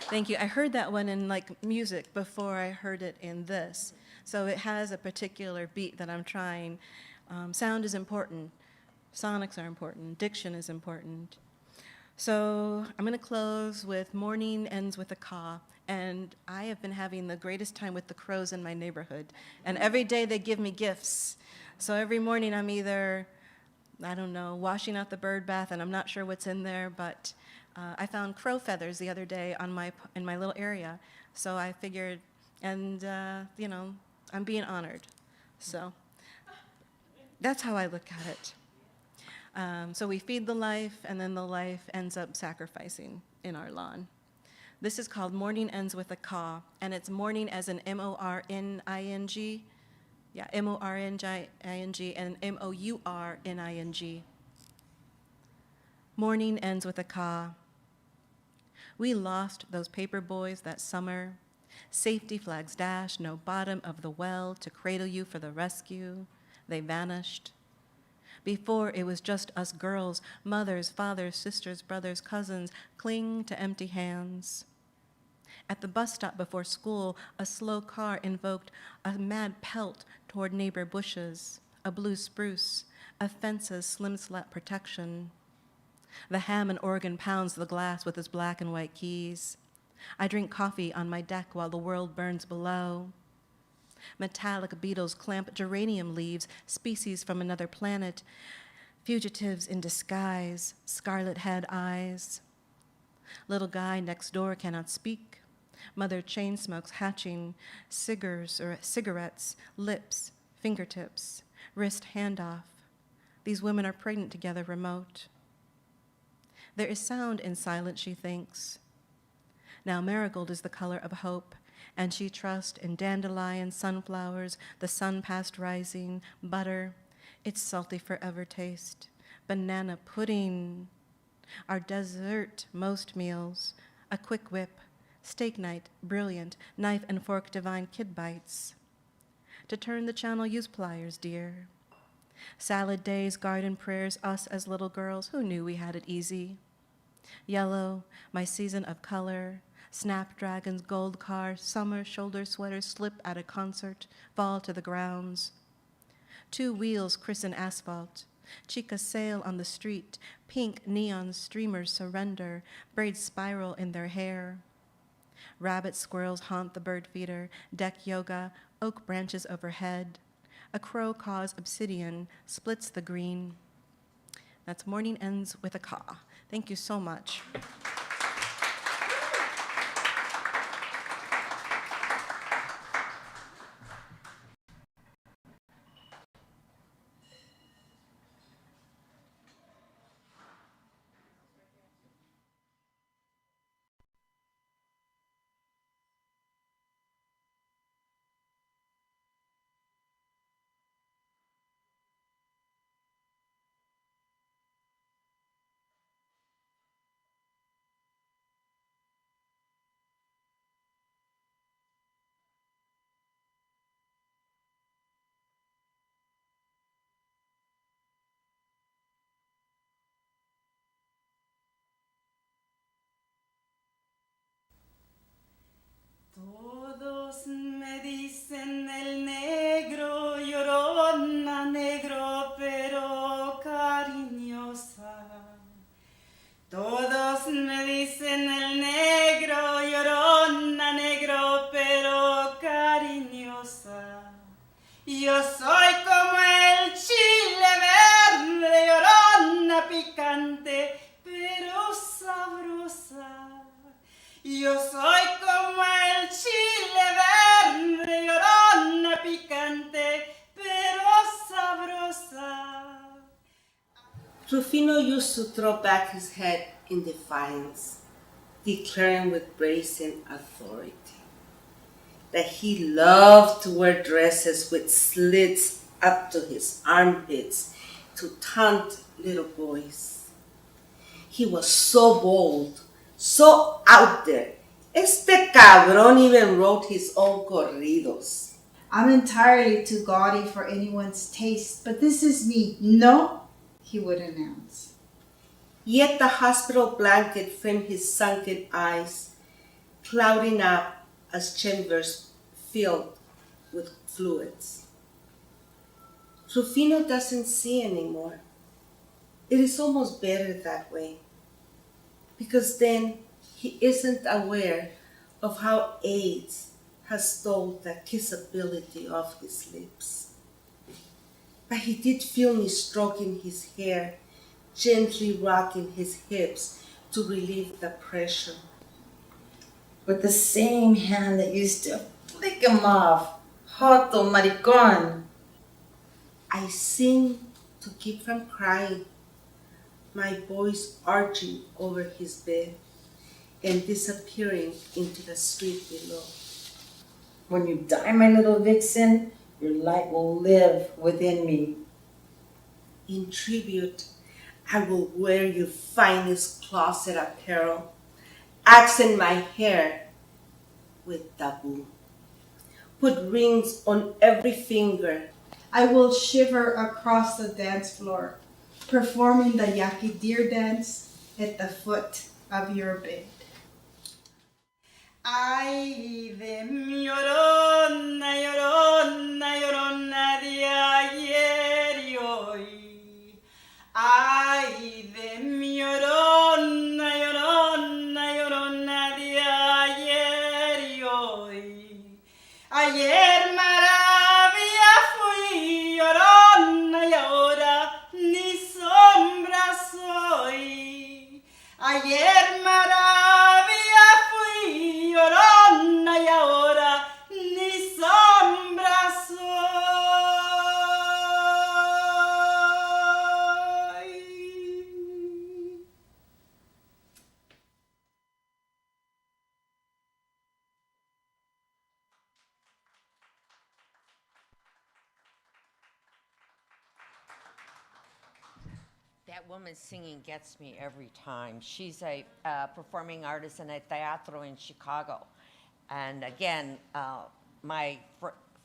Thank you. I heard that one in like music before I heard it in this. So it has a particular beat that I'm trying. Sound is important. Sonics are important. Diction is important. So I'm going to close with Morning Ends with a Caw. And I have been having the greatest time with the crows in my neighborhood. And every day they give me gifts. So every morning I'm either, I don't know, washing out the bird bath, and I'm not sure what's in there, but I found crow feathers the other day in my little area. So I figured, and you know, I'm being honored. So that's how I look at it. So we feed the life, and then the life ends up sacrificing in our lawn. This is called Morning Ends with a Caw, and it's morning as in M-O-R-N-I-N-G. Yeah, M-O-R-N-I-N-G and M-O-U-R-N-I-N-G. Morning ends with a caw. We lost those paper boys that summer. Safety flags dashed, no bottom of the well to cradle you for the rescue. They vanished. Before, it was just us girls, mothers, fathers, sisters, brothers, cousins, cling to empty hands. At the bus stop before school, a slow car invoked a mad pelt toward neighbor bushes, a blue spruce, a fence's slim slat protection. The Hammond organ pounds the glass with its black and white keys. I drink coffee on my deck while the world burns below. Metallic beetles clamp geranium leaves, species from another planet, fugitives in disguise, scarlet head eyes. Little guy next door cannot speak. Mother chain smokes hatching, cigarettes, lips, fingertips, wrist handoff. These women are pregnant together remote. There is sound in silence, she thinks. Now marigold is the color of hope, and she trusts in dandelion, sunflowers, the sun past rising, butter, its salty forever taste, banana pudding, our dessert most meals, a quick whip, steak night, brilliant, knife and fork divine kid bites. To turn the channel, use pliers, dear. Salad days, garden prayers, us as little girls who knew we had it easy. Yellow, my season of color, snapdragons, gold cars, summer shoulder sweaters slip at a concert, fall to the grounds. Two wheels christen asphalt. Chicas sail on the street, pink neon streamers surrender, braids spiral in their hair. Rabbit squirrels haunt the bird feeder, deck yoga, oak branches overhead. A crow caws obsidian, splits the green. That's Morning Ends with a Caw. Thank you so much. Todos me dicen el negro, llorona, negro, pero cariñosa. Todos me dicen el negro, llorona, negro, pero cariñosa. Yo soy como el chile verde, llorona, picante, pero sabrosa. Rufino used to throw back his head in defiance, declaring with brazen authority that he loved to wear dresses with slits up to his armpits to taunt little boys. He was so bold, so out there. Este cabrón even wrote his own corridos. I'm entirely too gaudy for anyone's taste, but this is me. No, he would announce. Yet the hospital blanket framed his sunken eyes, clouding up as chambers filled with fluids. Rufino doesn't see anymore. It is almost better that way, because then he isn't aware of how AIDS has stole the kissability of his lips. But he did feel me stroking his hair, gently rocking his hips to relieve the pressure. With the same hand that used to flick him off. Joto maricón. I sing to keep from crying, my voice arching over his bed and disappearing into the street below. When you die, my little vixen, your light will live within me. In tribute, I will wear your finest closet apparel, accent my hair with taboo. Put rings on every finger. I will shiver across the dance floor, performing the Yaqui deer dance at the foot of your bed. Ay de mi llorona, llorona, llorona de ayer y hoy. Ay de mi llorona, llorona, llorona de ayer y hoy. Ayer maravilla fui llorona y ahora ni sombra soy. Ayer maravilla fui llorona y ahora ni sombra soy. That woman singing gets me every time. She's a performing artist in a teatro in Chicago. And again, my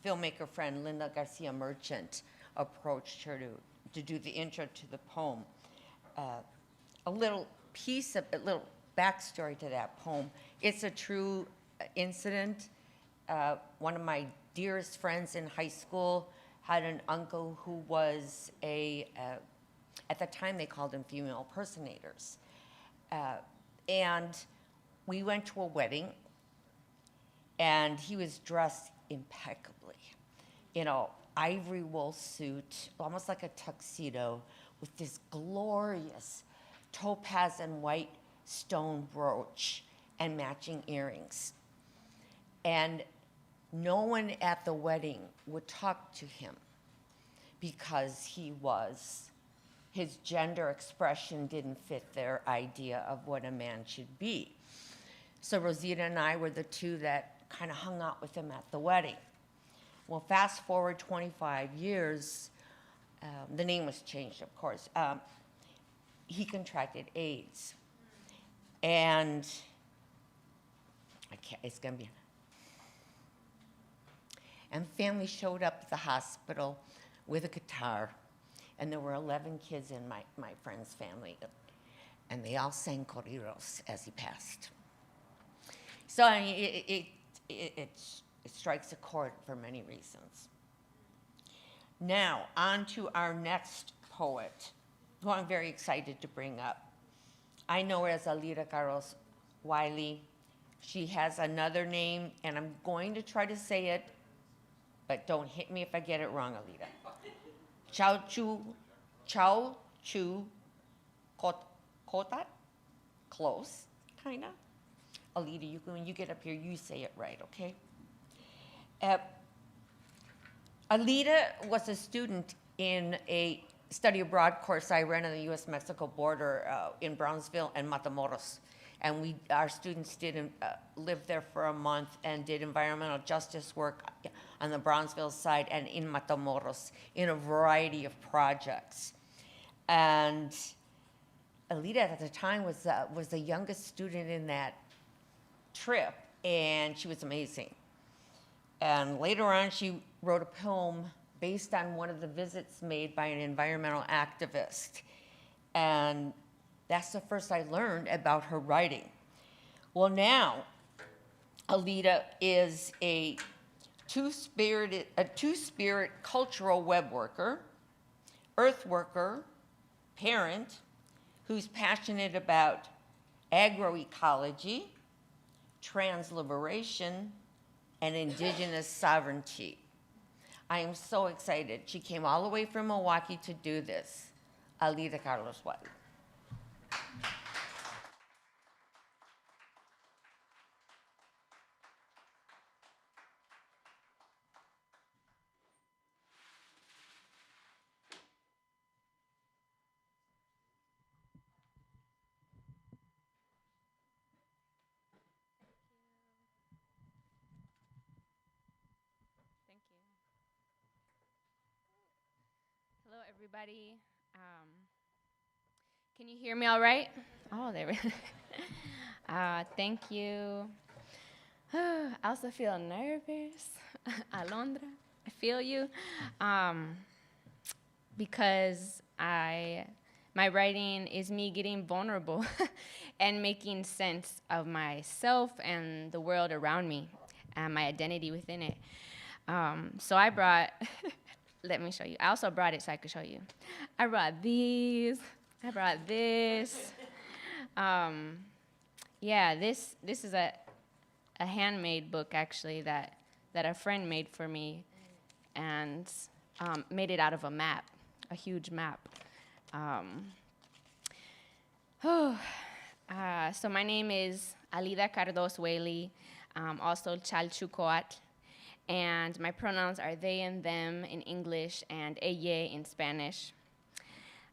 filmmaker friend Linda Garcia Merchant approached her to do the intro to the poem. A little backstory to that poem. It's a true incident. One of my dearest friends in high school had an uncle who was at the time they called them female impersonators. And we went to a wedding, and he was dressed impeccably. You know, ivory wool suit, almost like a tuxedo, with this glorious topaz and white stone brooch and matching earrings. And no one at the wedding would talk to him because his gender expression didn't fit their idea of what a man should be. So Rosita and I were the two that kind of hung out with him at the wedding. Well, fast forward 25 years, the name was changed, of course. He contracted AIDS. And it's gonna be. And family showed up at the hospital with a guitar. And there were 11 kids in my friend's family. And they all sang corridos as he passed. So I mean, it strikes a chord for many reasons. Now, on to our next poet, who I'm very excited to bring up. I know her as Alida Carlos Whiley. She has another name, and I'm going to try to say it, but don't hit me if I get it wrong, Alida. Chalchiykoatl close, kind of. Alida, when you get up here, you say it right, okay? Alida was a student in a study abroad course I ran on the U.S.-Mexico border in Brownsville and Matamoros. And our students lived there for a month and did environmental justice work on the Brownsville side and in Matamoros in a variety of projects. And Alida at the time was the youngest student in that trip, and she was amazing. And later on, she wrote a poem based on one of the visits made by an environmental activist. And that's the first I learned about her writing. Well, now, Alida is a two-spirit cultural web worker, earth worker, parent, who's passionate about agroecology, transliberation, and indigenous sovereignty. I am so excited. She came all the way from Milwaukee to do this. Alida Carlos Whiley. Hello, everybody. Can you hear me all right? Oh, there we go. Thank you. I also feel nervous. Alondra, I feel you. Because my writing is me getting vulnerable and making sense of myself and the world around me and my identity within it. So I brought... Let me show you. I also brought it so I could show you. I brought these. I brought this. Yeah, this is a handmade book, actually, that a friend made for me and made it out of a map, a huge map. So my name is Alida Carlos Whiley, also Chalchiykoatl. And my pronouns are they and them in English and ella in Spanish.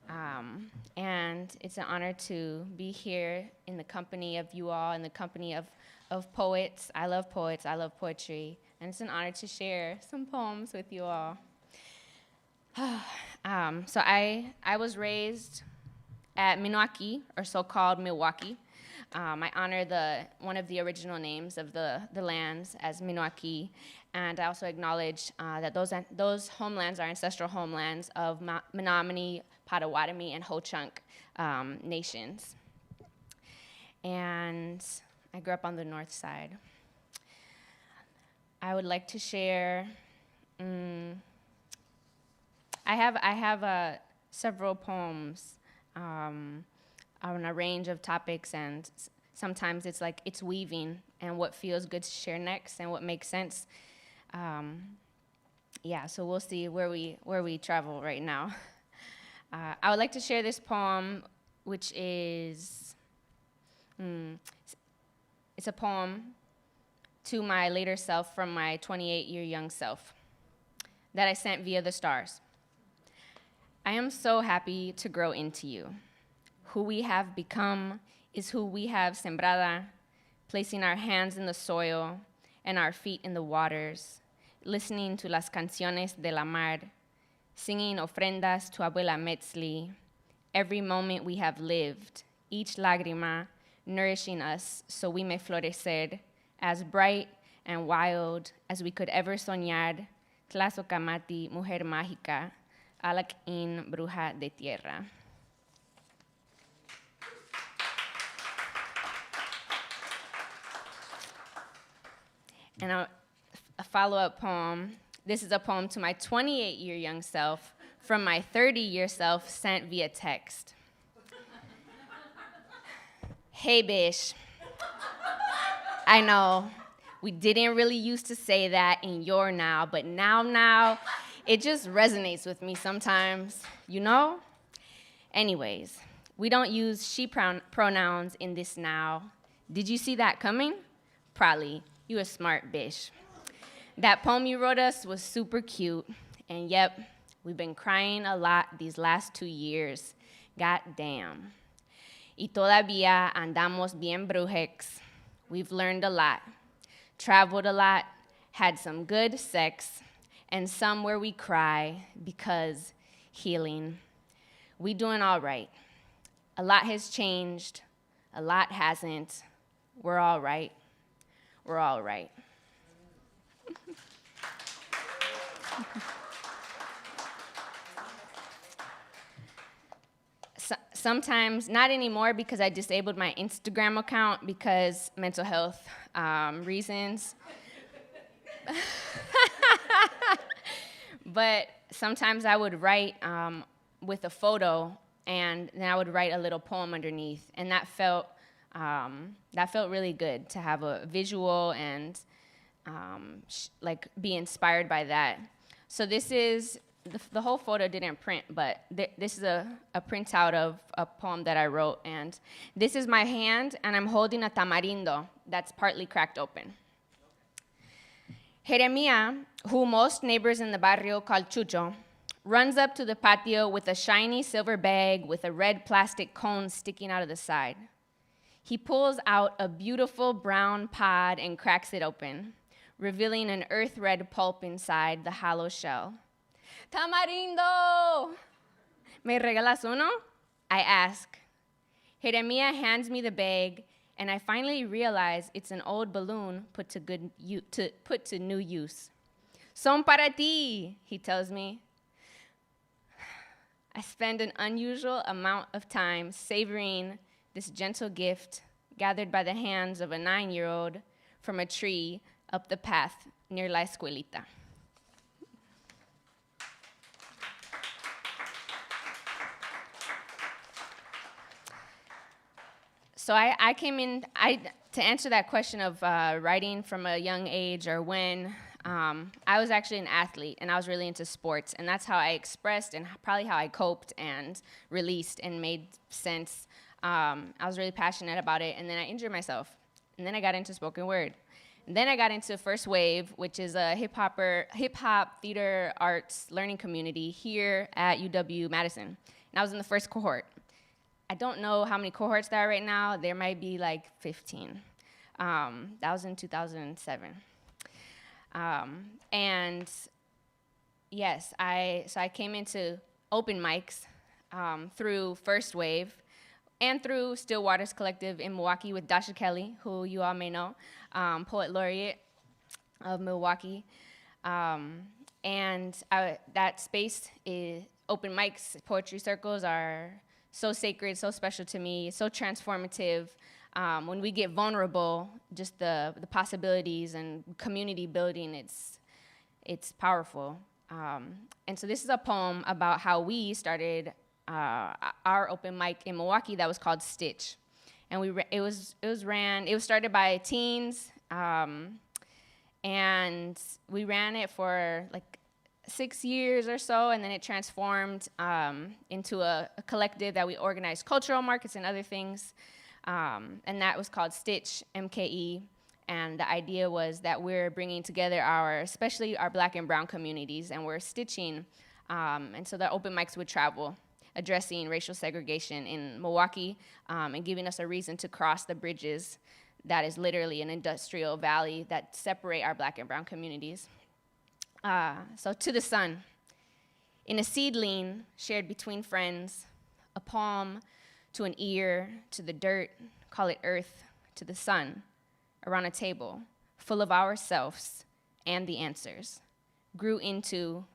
And it's an honor to be here in the company of you all, in the company of poets. I love poets, I love poetry, and it's an honor to share some poems with you all. So I was raised at Milwaukee, or so-called Milwaukee. I honor one of the original names of the lands as Milwaukee, and I also acknowledge that those homelands are ancestral homelands of Menominee, Potawatomi, and Ho-Chunk nations. And I grew up on the north side. I would like to share, I have several poems on a range of topics, and sometimes it's like it's weaving and what feels good to share next and what makes sense. Yeah, so we'll see where we travel right now. I would like to share this poem, which is, it's a poem to my later self from my 28-year young self that I sent via the stars. I am so happy to grow into you. Who we have become is who we have sembrada, placing our hands in the soil and our feet in the waters, listening to las canciones de la mar, singing ofrendas to Abuela Metzli, every moment we have lived, each lágrima nourishing us so we may florecer, as bright and wild as we could ever soñar, Tlazocamati, mujer mágica, Alakin, bruja de tierra. And a follow-up poem. This is a poem to my 28-year young self from my 30-year self sent via text. Hey, bish. I know, we didn't really used to say that in your now, but now, it just resonates with me sometimes, you know? Anyways, we don't use she pronouns in this now. Did you see that coming? Probably. You a smart bish. That poem you wrote us was super cute, and yep, We've been crying a lot these last 2 years. God damn. Y todavía andamos bien brujex. We've learned a lot, traveled a lot, had some good sex, and some where we cry because healing. We doing all right. A lot has changed. A lot hasn't. We're all right. We're all right. Sometimes, not anymore because I disabled my Instagram account because mental health reasons. But sometimes I would write with a photo, and then I would write a little poem underneath, and that felt really good to have a visual and like be inspired by that. So this is. The whole photo didn't print, but this is a printout of a poem that I wrote. And this is my hand, and I'm holding a tamarindo that's partly cracked open. Jeremia, who most neighbors in the barrio call Chucho, runs up to the patio with a shiny silver bag with a red plastic cone sticking out of the side. He pulls out a beautiful brown pod and cracks it open, revealing an earth-red pulp inside the hollow shell. Tamarindo! ¿Me regalas uno? I ask. Jeremia hands me the bag, and I finally realize it's an old balloon put to new use. Son para ti, he tells me. I spend an unusual amount of time savoring this gentle gift gathered by the hands of a 9-year-old from a tree up the path near La Escuelita. So I came in, to answer that question of writing from a young age or when, I was actually an athlete, and I was really into sports, and that's how I expressed and probably how I coped and released and made sense. I was really passionate about it, and then I injured myself, and then I got into spoken word. And then I got into First Wave, which is a hip-hop theater arts learning community here at UW-Madison, and I was in the first cohort. I don't know how many cohorts there are right now. There might be like 15. That was in 2007. And yes, I came into open mics through First Wave and through Stillwater's Collective in Milwaukee with Dasha Kelly, who you all may know, poet laureate of Milwaukee. And that space is open mics, poetry circles are so sacred, so special to me, so transformative. When we get vulnerable, just the possibilities and community building, it's powerful. And so this is a poem about how we started our open mic in Milwaukee that was called Stitch. And it was started by teens, and we ran it for like 6 years or so, and then it transformed into a collective that we organized cultural markets and other things, and that was called Stitch, MKE, and the idea was that we're bringing together especially our Black and brown communities, and we're stitching, and so the open mics would travel, addressing racial segregation in Milwaukee, and giving us a reason to cross the bridges that is literally an industrial valley that separate our Black and brown communities. So to the sun, in a seedling shared between friends, a palm to an ear, to the dirt, call it earth, to the sun, around a table, full of ourselves and the answers, grew into,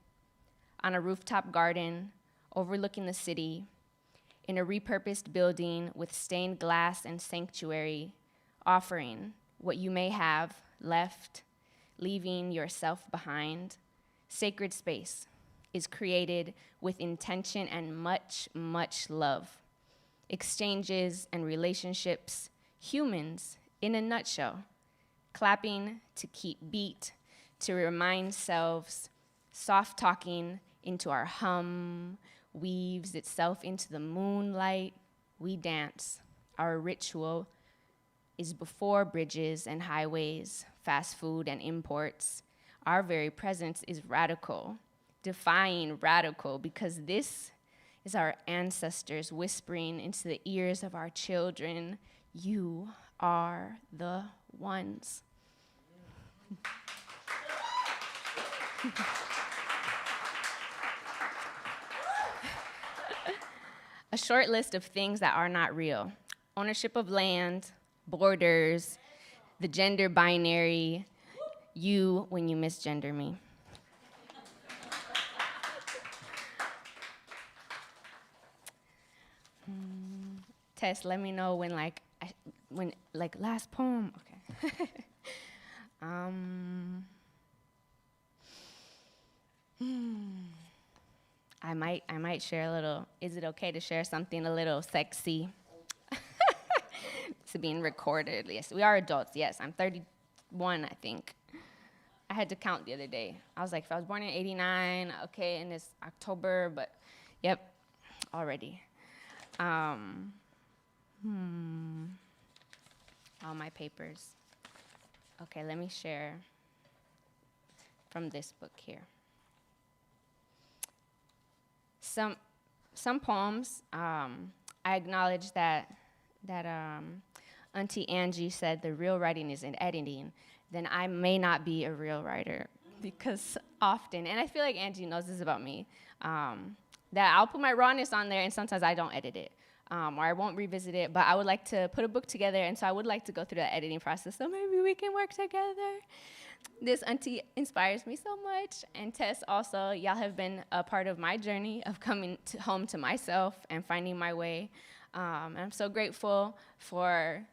on a rooftop garden, overlooking the city, in a repurposed building with stained glass and sanctuary, offering what you may have left, leaving yourself behind. Sacred space is created with intention and much, much love. Exchanges and relationships, humans in a nutshell, clapping to keep beat, to remind selves, soft talking into our hum, weaves itself into the moonlight. We dance. Our ritual is before bridges and highways, fast food and imports. Our very presence is radical, defying, radical, because this is our ancestors whispering into the ears of our children, you are the ones. A short list of things that are not real: ownership of land, borders, the gender binary, you when you misgender me. Tess, let me know when last poem. Okay. I might share a little. Is it okay to share something a little sexy? It's being recorded. Yes, we are adults. Yes, I'm 31, I think. I had to count the other day. I was like, if I was born in '89, okay, and it's October, but yep, already. All my papers. Okay, let me share from this book here. Some poems, I acknowledge that Auntie Angie said the real writing is in editing, then I may not be a real writer, because often, and I feel like Angie knows this about me, that I'll put my rawness on there and sometimes I don't edit it, or I won't revisit it, but I would like to put a book together, and so I would like to go through the editing process, so maybe we can work together. This auntie inspires me so much, and Tess also. Y'all have been a part of my journey of coming home to myself and finding my way. And I'm so grateful for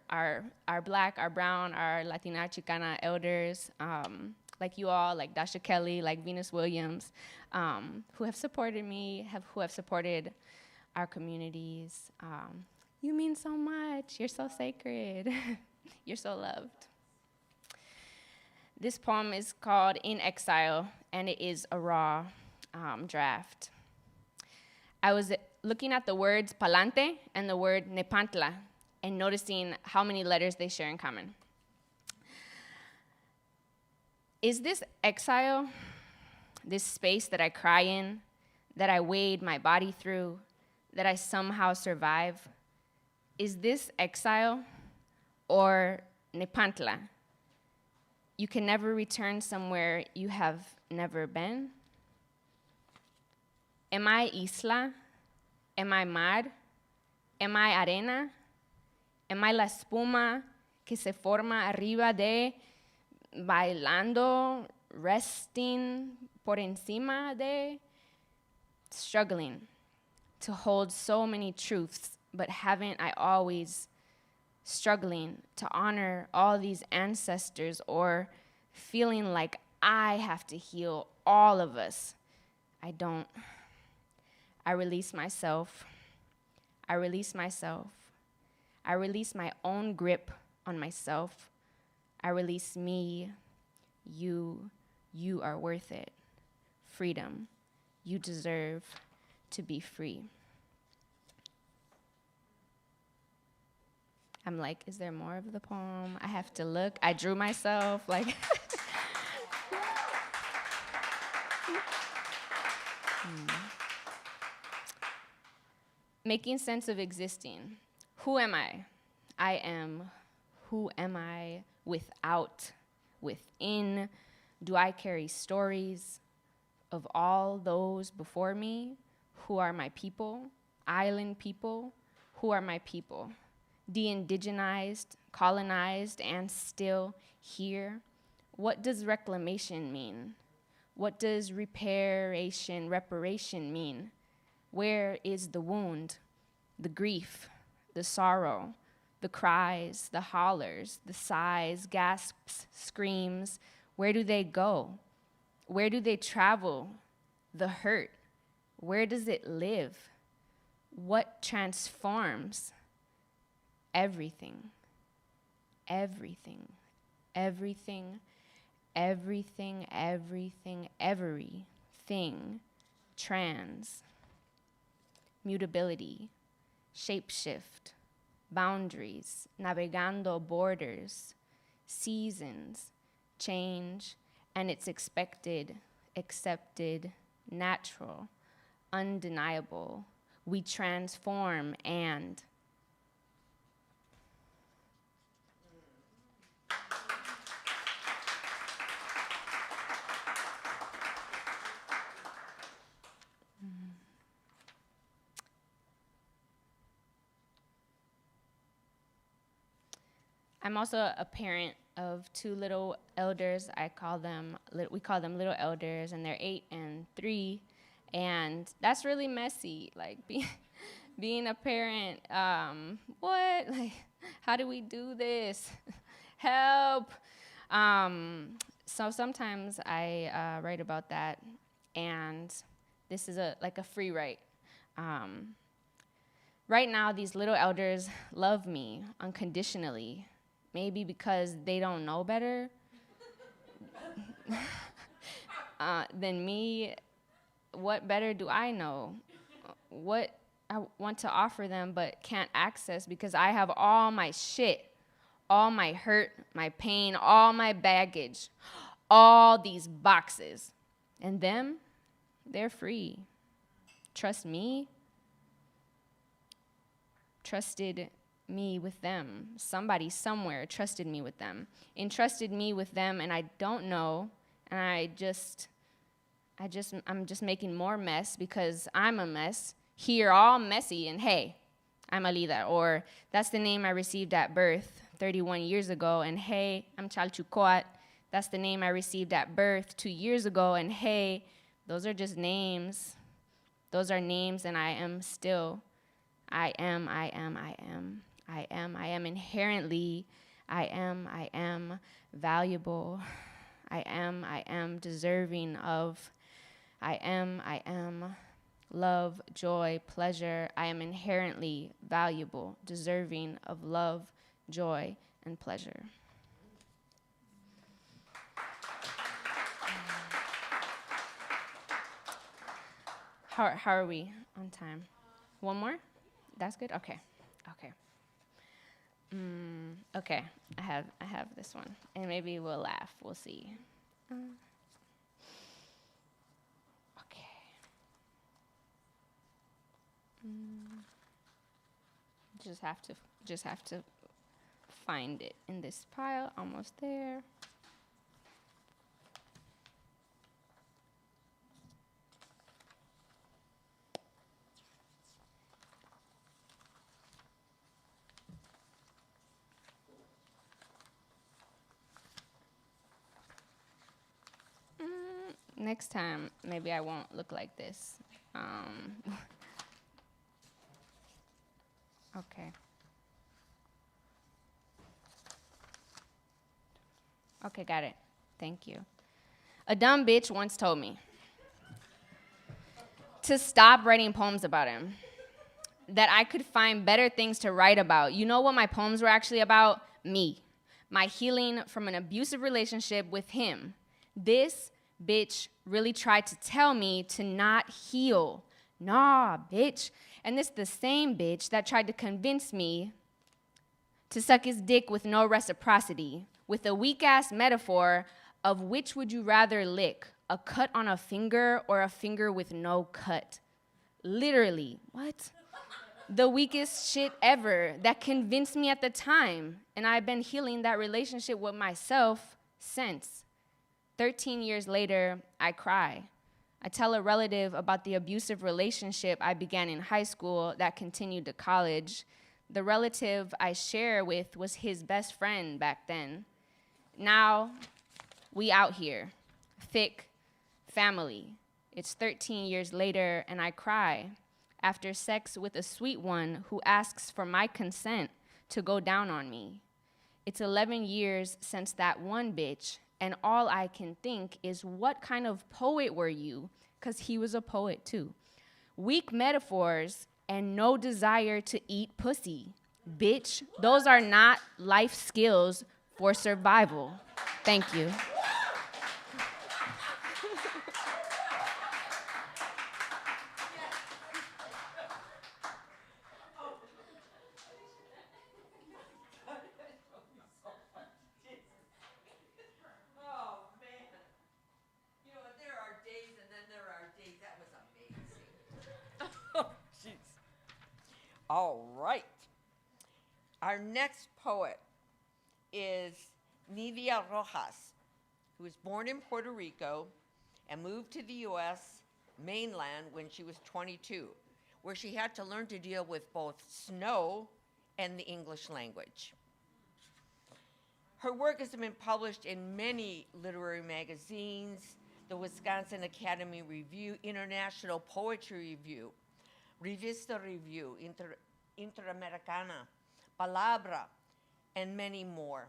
our Black, our brown, our Latina Chicana elders, like you all, like Dasha Kelly, like Venus Williams, who have supported me, who have supported our communities. You mean so much. You're so sacred. You're so loved. This poem is called In Exile, and it is a raw draft. I was looking at the words palante and the word nepantla and noticing how many letters they share in common. Is this exile, this space that I cry in, that I wade my body through, that I somehow survive, is this exile or nepantla? You can never return somewhere you have never been? Am I isla? Am I mar? Am I arena? Am I la espuma que se forma arriba de, bailando, resting por encima de? Struggling to hold so many truths, but haven't I always struggling to honor all these ancestors, or feeling like I have to heal all of us? I don't. I release myself. I release myself. I release my own grip on myself. I release me. You are worth it. Freedom. You deserve to be free. I'm like, is there more of the poem? I have to look. I drew myself, like. Making sense of existing. Who am I? I am. Who am I without, within? Do I carry stories of all those before me? Who are my people? Island people? Who are my people? De-indigenized, colonized, and still here? What does reclamation mean? What does reparation mean? Where is the wound, the grief, the sorrow, the cries, the hollers, the sighs, gasps, screams? Where do they go? Where do they travel? The hurt, where does it live? What transforms? Everything, everything, everything, everything, everything, everything, trans, mutability, shapeshift, boundaries, navegando borders, seasons, change, and its expected accepted, natural, undeniable. We transform and I'm also a parent of two little elders. We call them little elders, and they're 8 and 3. And that's really messy, like being a parent. What? Like, how do we do this? Help. So sometimes I write about that, and this is like a free write. Right now, these little elders love me unconditionally. Maybe because they don't know better than me. What better do I know? What I want to offer them but can't access because I have all my shit, all my hurt, my pain, all my baggage, all these boxes. And them, they're free. Trust me. Trusted me with them. Somebody somewhere trusted me with them. Entrusted me with them, and I don't know, and I'm just making more mess because I'm a mess. Here, all messy, and hey, I'm Alida, or that's the name I received at birth 31 years ago, and hey, I'm Chalchiykoatl. That's the name I received at birth 2 years ago, and hey, those are just names. Those are names, and I am still. I am inherently, I am valuable. I am deserving of, I am love, joy, pleasure. I am inherently valuable, deserving of love, joy, and pleasure. How are we on time? One more? That's good? Okay. Okay, I have this one, and maybe we'll laugh. We'll see. Okay. Just have to find it in this pile. Almost there. Next time, maybe I won't look like this. Okay. Okay, got it. Thank you. A dumb bitch once told me to stop writing poems about him, that I could find better things to write about. You know what my poems were actually about? Me. My healing from an abusive relationship with him. This bitch really tried to tell me to not heal. Nah, bitch. And this the same bitch that tried to convince me to suck his dick with no reciprocity, with a weak-ass metaphor of which would you rather lick, a cut on a finger or a finger with no cut. Literally, what? The weakest shit ever that convinced me at the time, and I've been healing that relationship with myself since. 13 years later, I cry. I tell a relative about the abusive relationship I began in high school that continued to college. The relative I share with was his best friend back then. Now, we out here, thick family. It's 13 years later, and I cry after sex with a sweet one who asks for my consent to go down on me. It's 11 years since that one bitch, and all I can think is, what kind of poet were you? Because he was a poet too. Weak metaphors and no desire to eat pussy. Bitch, those are not life skills for survival. Thank you. There are days All right. Our next poet is Nivia Rojas, who was born in Puerto Rico and moved to the U.S. mainland when she was 22, where she had to learn to deal with both snow and the English language. Her work has been published in many literary magazines, the Wisconsin Academy Review, International Poetry Review, Revista Review, Interamericana, Palabra, and many more.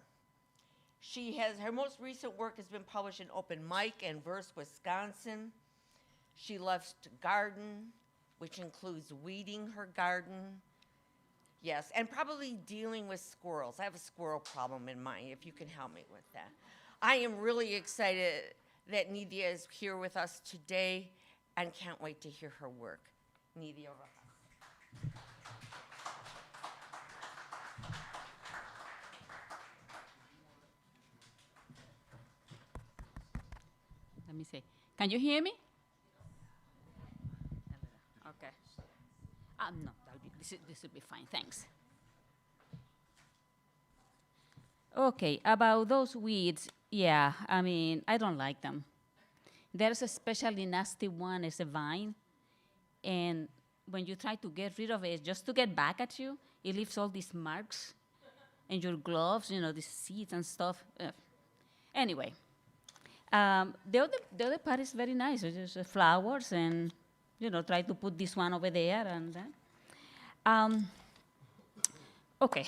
Her most recent work has been published in Open Mic and Verse Wisconsin. She loves to garden, which includes weeding her garden. Yes, and probably dealing with squirrels. I have a squirrel problem in mind, if you can help me with that. I am really excited that Nydia is here with us today and can't wait to hear her work. Nydia Rojas. Let me see. Can you hear me? Okay. No, this will be fine. Thanks. Okay, about those weeds, yeah, I mean, I don't like them. There's especially nasty one is a vine, and when you try to get rid of it, just to get back at you, it leaves all these marks in your gloves, you know, these seeds and stuff. Anyway, the other part is very nice. It's just flowers and, you know, try to put this one over there and that. Okay,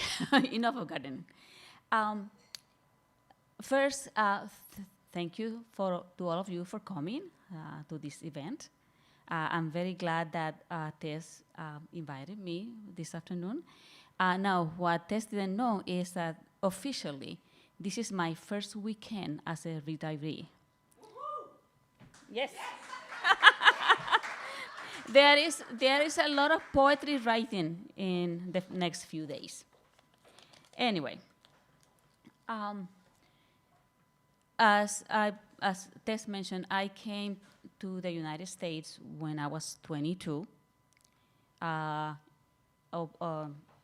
enough of gardening. First, thank you to all of you for coming to this event. I'm very glad that Tess invited me this afternoon. Now, what Tess didn't know is that officially, this is my first weekend as a retiree. Yes. There is a lot of poetry writing in the next few days. Anyway, as Tess mentioned, I came to the United States when I was 22,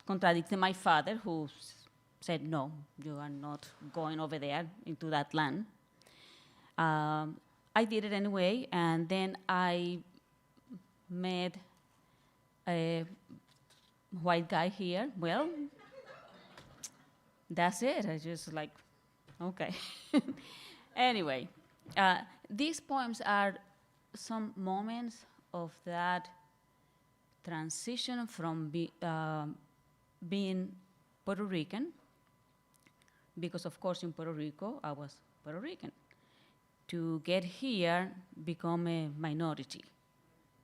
contradicting my father, who said, no, you are not going over there into that land. I did it anyway, and then I met a white guy here. Well, that's it. I just like, okay. Anyway, these poems are some moments of that transition from being Puerto Rican, because of course in Puerto Rico I was Puerto Rican, to get here, become a minority,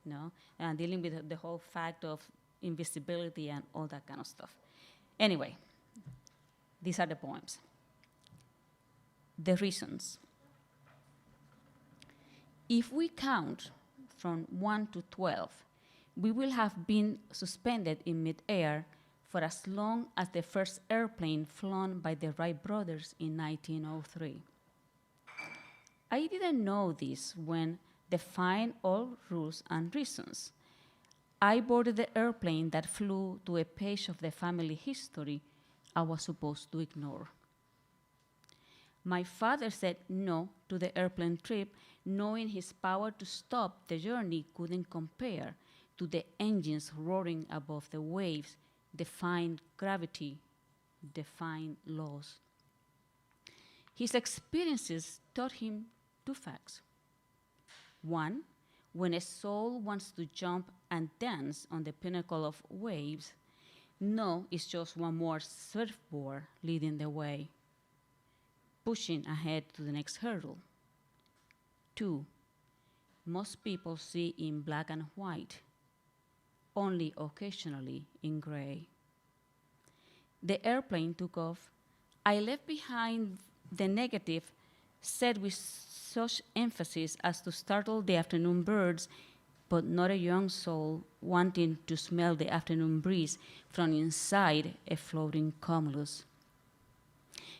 you know, and dealing with the whole fact of invisibility and all that kind of stuff. Anyway, these are the poems. The reasons. If we count from 1 to 12, we will have been suspended in midair for as long as the first airplane flown by the Wright brothers in 1903. I didn't know this when, defying all rules and reasons, I boarded the airplane that flew to a page of the family history I was supposed to ignore. My father said no to the airplane trip, knowing his power to stop the journey couldn't compare to the engines roaring above the waves, defying gravity, defying laws. His experiences taught him two facts. One, when a soul wants to jump and dance on the pinnacle of waves, no is just one more surfboard leading the way, pushing ahead to the next hurdle. Two, most people see in black and white, only occasionally in gray. The airplane took off. I left behind the negative, said with such emphasis as to startle the afternoon birds, but not a young soul wanting to smell the afternoon breeze from inside a floating cumulus.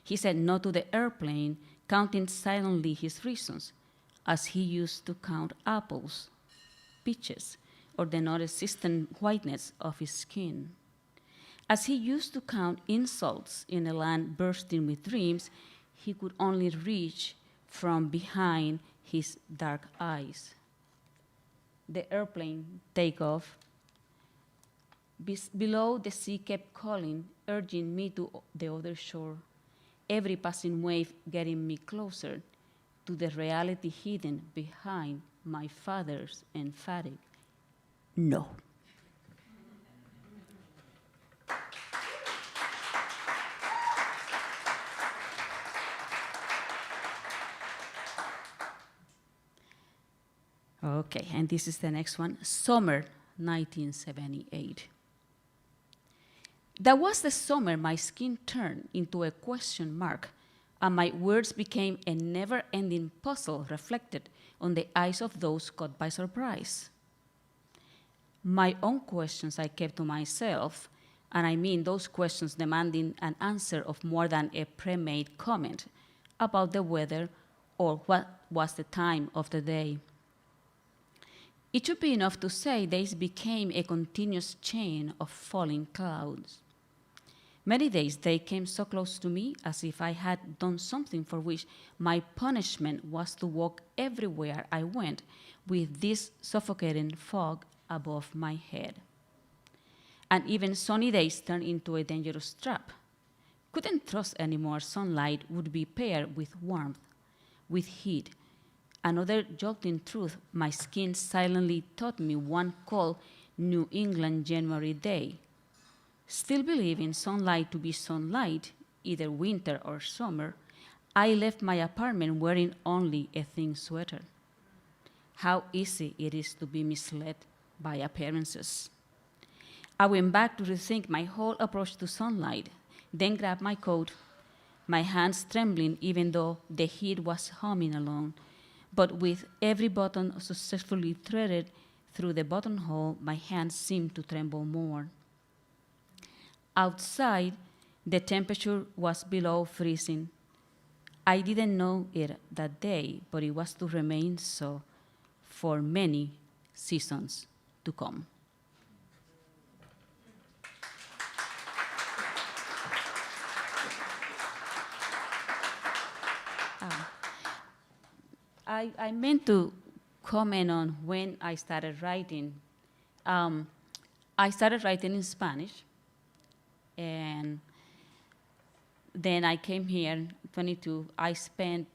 He said no to the airplane, counting silently his reasons, as he used to count apples, peaches, or the non-existent whiteness of his skin. As he used to count insults in a land bursting with dreams, he could only reach from behind his dark eyes. The airplane take off. Below, the sea kept calling, urging me to the other shore, every passing wave getting me closer to the reality hidden behind my father's emphatic no. Okay, and this is the next one, summer 1978. That was the summer my skin turned into a question mark, and my words became a never-ending puzzle reflected on the eyes of those caught by surprise. My own questions I kept to myself, and I mean those questions demanding an answer of more than a pre-made comment about the weather or what was the time of the day. It should be enough to say days became a continuous chain of falling clouds. Many days they came so close to me as if I had done something for which my punishment was to walk everywhere I went with this suffocating fog above my head. And even sunny days turned into a dangerous trap. Couldn't trust anymore sunlight would be paired with warmth, with heat. Another jolting truth my skin silently taught me one cold New England January day. Still believing sunlight to be sunlight, either winter or summer, I left my apartment wearing only a thin sweater. How easy it is to be misled by appearances. I went back to rethink my whole approach to sunlight, then grabbed my coat, my hands trembling even though the heat was humming along. But with every button successfully threaded through the buttonhole, my hands seemed to tremble more. Outside, the temperature was below freezing. I didn't know it that day, but it was to remain so for many seasons to come. I meant to comment on when I started writing. I started writing in Spanish, and then I came here, 22. I spent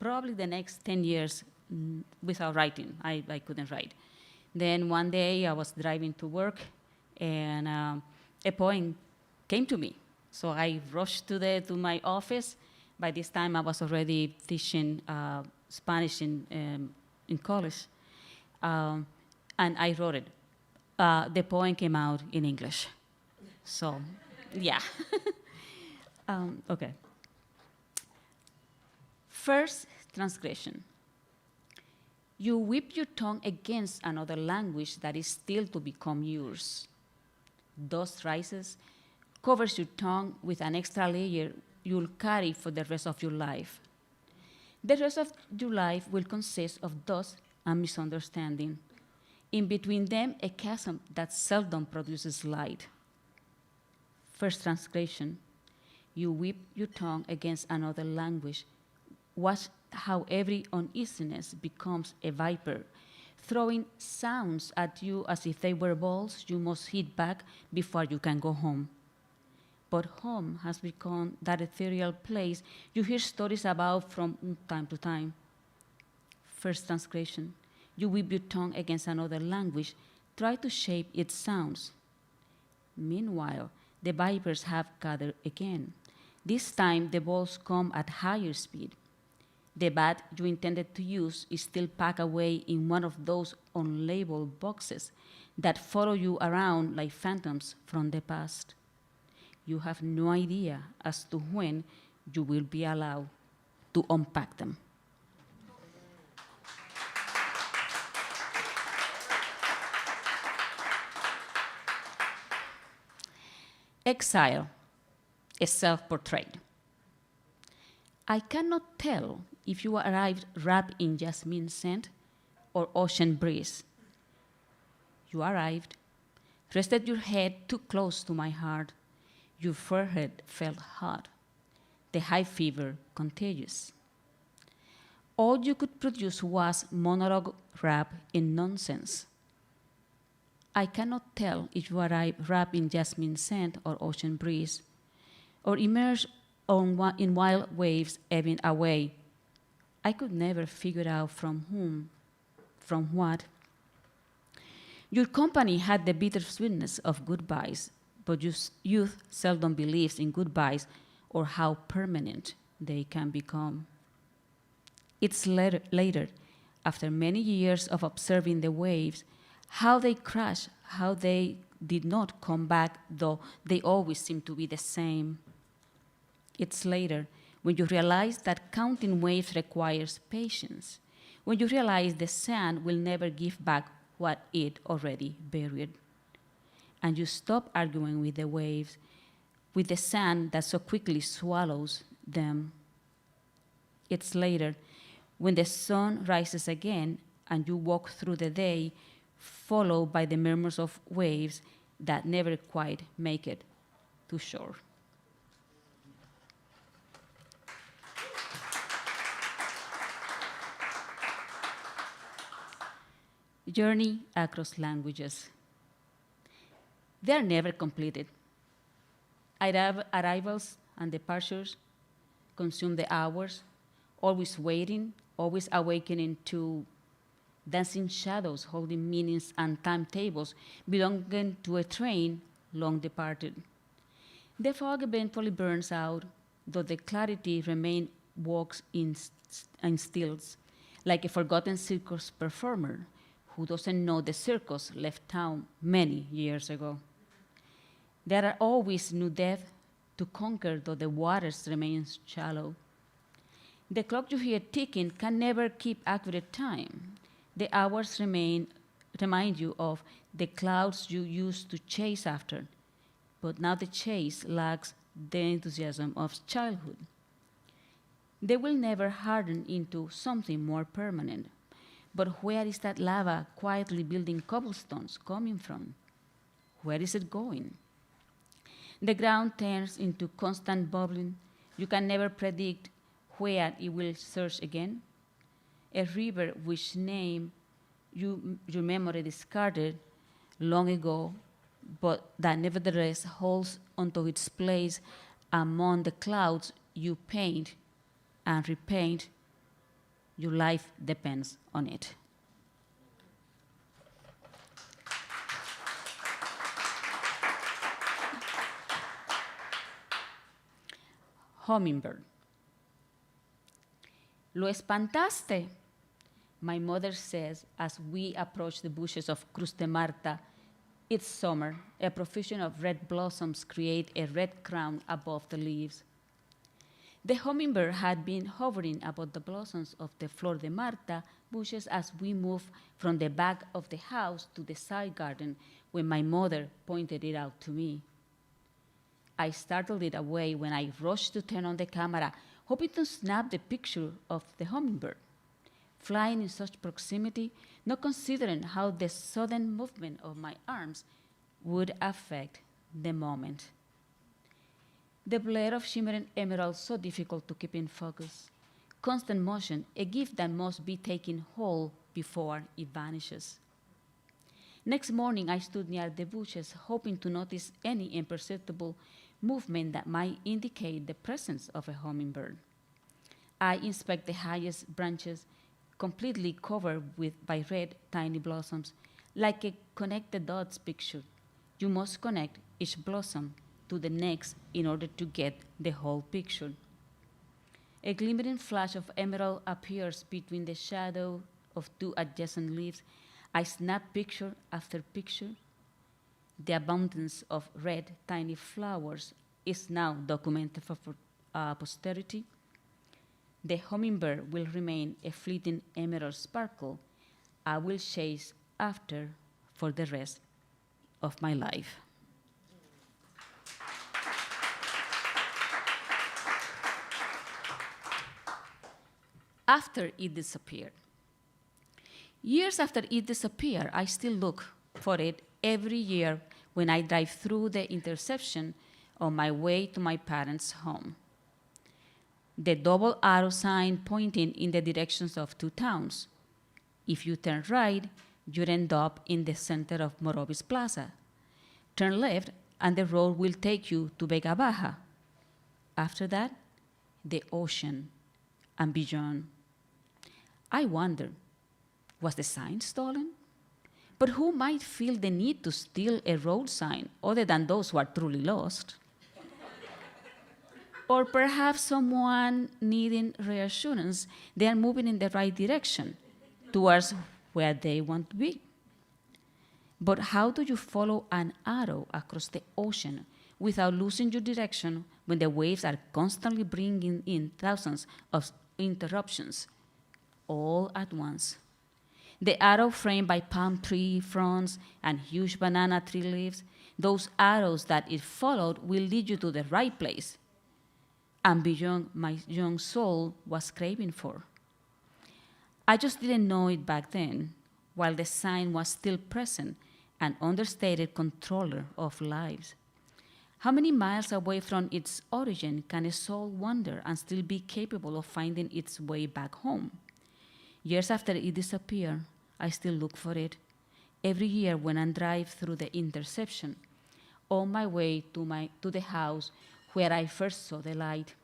probably the next 10 years without writing. I couldn't write. Then one day I was driving to work, and a poem came to me. So I rushed to my office. By this time, I was already teaching Spanish in college, and I wrote it. The poem came out in English. So, yeah. Okay. First transgression. You whip your tongue against another language that is still to become yours. Dust rises, covers your tongue with an extra layer you'll carry for the rest of your life. The rest of your life will consist of dust and misunderstanding. In between them, a chasm that seldom produces light. First transgression. You whip your tongue against another language. Watch how every uneasiness becomes a viper, throwing sounds at you as if they were balls you must hit back before you can go home. But home has become that ethereal place you hear stories about from time to time. First transgression. You whip your tongue against another language. Try to shape its sounds. Meanwhile, the vipers have gathered again. This time, the balls come at higher speed. The bat you intended to use is still packed away in one of those unlabeled boxes that follow you around like phantoms from the past. You have no idea as to when you will be allowed to unpack them. Exile, a self-portrait. I cannot tell if you arrived wrapped in jasmine scent or ocean breeze. You arrived, rested your head too close to my heart. Your forehead felt hot, the high fever contagious. All you could produce was monologue wrapped in nonsense. I cannot tell if you arrived wrapped in jasmine scent or ocean breeze, or immersed in wild waves ebbing away. I could never figure out from whom, from what. Your company had the bitter sweetness of goodbyes, but youth seldom believes in goodbyes or how permanent they can become. It's later, after many years of observing the waves, how they crash, how they did not come back, though they always seem to be the same. It's later, when you realize that counting waves requires patience, when you realize the sand will never give back what it already buried. And you stop arguing with the waves, with the sand that so quickly swallows them. It's later, when the sun rises again and you walk through the day, followed by the murmurs of waves that never quite make it to shore. Journey across languages. They are never completed. Arrivals and departures consume the hours, always waiting, always awakening to dancing shadows holding meanings and timetables belonging to a train long departed. The fog eventually burns out, though the clarity remains walks in stills, like a forgotten circus performer who doesn't know the circus left town many years ago. There are always new depths to conquer, though the waters remain shallow. The clock you hear ticking can never keep accurate time. The hours remind you of the clouds you used to chase after, but now the chase lacks the enthusiasm of childhood. They will never harden into something more permanent. But where is that lava quietly building cobblestones coming from? Where is it going? The ground turns into constant bubbling. You can never predict where it will surge again. A river which name your memory discarded long ago, but that nevertheless holds onto its place among the clouds you paint and repaint. Your life depends on it. Hummingbird. Lo espantaste, my mother says as we approach the bushes of Cruz de Marta. It's summer. A profusion of red blossoms create a red crown above the leaves. The hummingbird had been hovering above the blossoms of the Flor de Marta bushes as we moved from the back of the house to the side garden when my mother pointed it out to me. I startled it away when I rushed to turn on the camera, hoping to snap the picture of the hummingbird, flying in such proximity, not considering how the sudden movement of my arms would affect the moment. The blare of shimmering emerald so difficult to keep in focus. Constant motion, a gift that must be taken whole before it vanishes. Next morning, I stood near the bushes, hoping to notice any imperceptible movement that might indicate the presence of a hummingbird. I inspect the highest branches, completely covered by red, tiny blossoms, like a connected dots picture. You must connect each blossom to the next in order to get the whole picture. A glimmering flash of emerald appears between the shadow of two adjacent leaves. I snap picture after picture. The abundance of red, tiny flowers is now documented for posterity. The hummingbird will remain a fleeting emerald sparkle I will chase after for the rest of my life. After it disappeared. Years after it disappeared, I still look for it every year when I drive through the intersection on my way to my parents' home. The double arrow sign pointing in the directions of two towns. If you turn right, you'd end up in the center of Morovis Plaza. Turn left, and the road will take you to Vega Baja. After that, the ocean and beyond. I wonder, was the sign stolen? But who might feel the need to steal a road sign other than those who are truly lost? Or perhaps someone needing reassurance they are moving in the right direction towards where they want to be. But how do you follow an arrow across the ocean without losing your direction when the waves are constantly bringing in thousands of interruptions all at once? The arrow framed by palm tree fronds and huge banana tree leaves, those arrows that if followed will lead you to the right place and beyond my young soul was craving for. I just didn't know it back then, while the sign was still present, an understated controller of lives. How many miles away from its origin can a soul wander and still be capable of finding its way back home? Years after it disappeared, I still look for it. Every year when I drive through the intersection, on my way to the house where I first saw the light.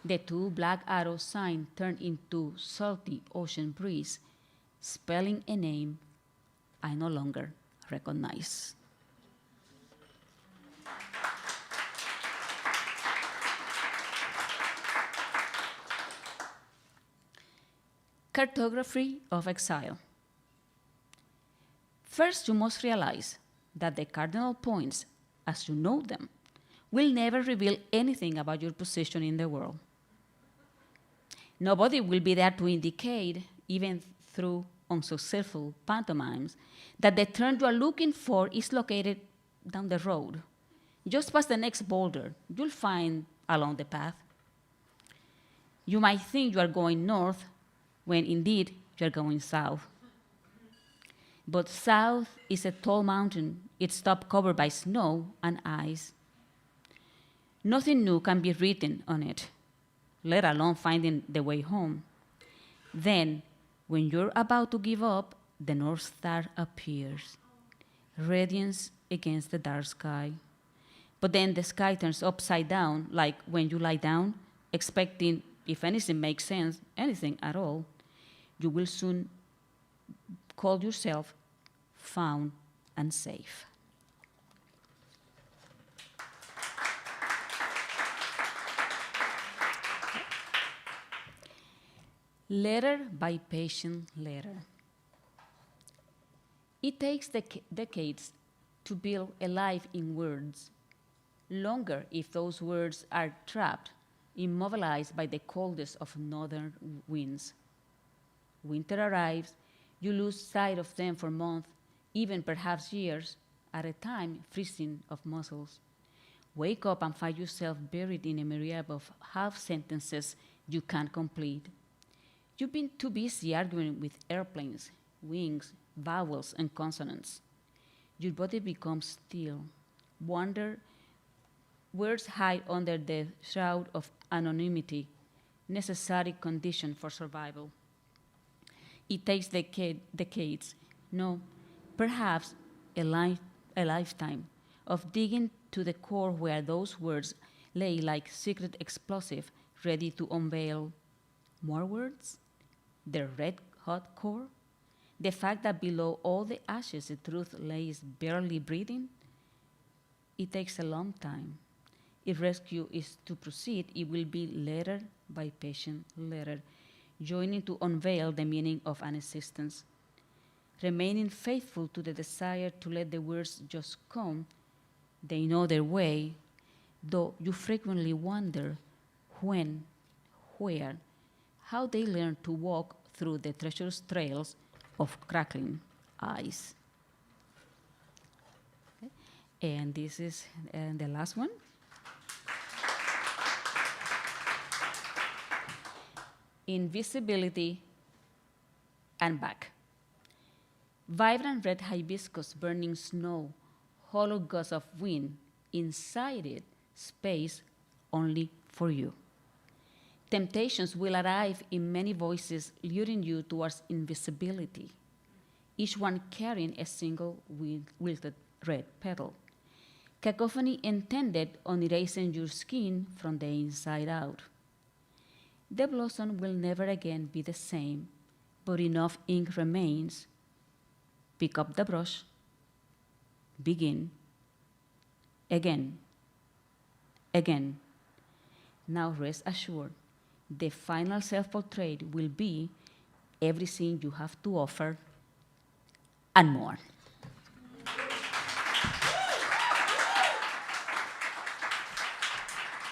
The two black arrow signs turned into salty ocean breeze, spelling a name I no longer recognize. Cartography of Exile. First, you must realize that the cardinal points, as you know them, will never reveal anything about your position in the world. Nobody will be there to indicate, even through unsuccessful pantomimes, that the turn you are looking for is located down the road. Just past the next boulder, you'll find along the path. You might think you are going north, when indeed you are going south. But south is a tall mountain, its top covered by snow and ice. Nothing new can be written on it, let alone finding the way home. Then, when you're about to give up, the North Star appears, radiance against the dark sky. But then the sky turns upside down, like when you lie down, expecting, if anything makes sense, anything at all, you will soon call yourself found and safe. Letter by patient letter. It takes decades to build a life in words, longer if those words are trapped, immobilized by the coldest of northern winds. Winter arrives, you lose sight of them for months, even perhaps years, at a time freezing of muscles. Wake up and find yourself buried in a myriad of half sentences you can't complete. You've been too busy arguing with airplanes, wings, vowels, and consonants. Your body becomes still. Wonder, words hide under the shroud of anonymity, necessary condition for survival. It takes decades, no, perhaps a lifetime of digging to the core where those words lay like secret explosive ready to unveil. More words? The red-hot core? The fact that below all the ashes the truth lays barely breathing? It takes a long time. If rescue is to proceed, it will be letter by patient letter, joining to unveil the meaning of an existence. Remaining faithful to the desire to let the words just come, they know their way, though you frequently wonder when, where, how they learn to walk through the treacherous trails of crackling ice. Okay. And this is the last one. Invisibility and back. Vibrant red hibiscus, burning snow, hollow gust of wind, inside it, space only for you. Temptations will arrive in many voices, luring you towards invisibility, each one carrying a single wilted red petal. Cacophony intended on erasing your skin from the inside out. The blossom will never again be the same, but enough ink remains. Pick up the brush, begin, again, again. Now rest assured, the final self-portrait will be everything you have to offer and more.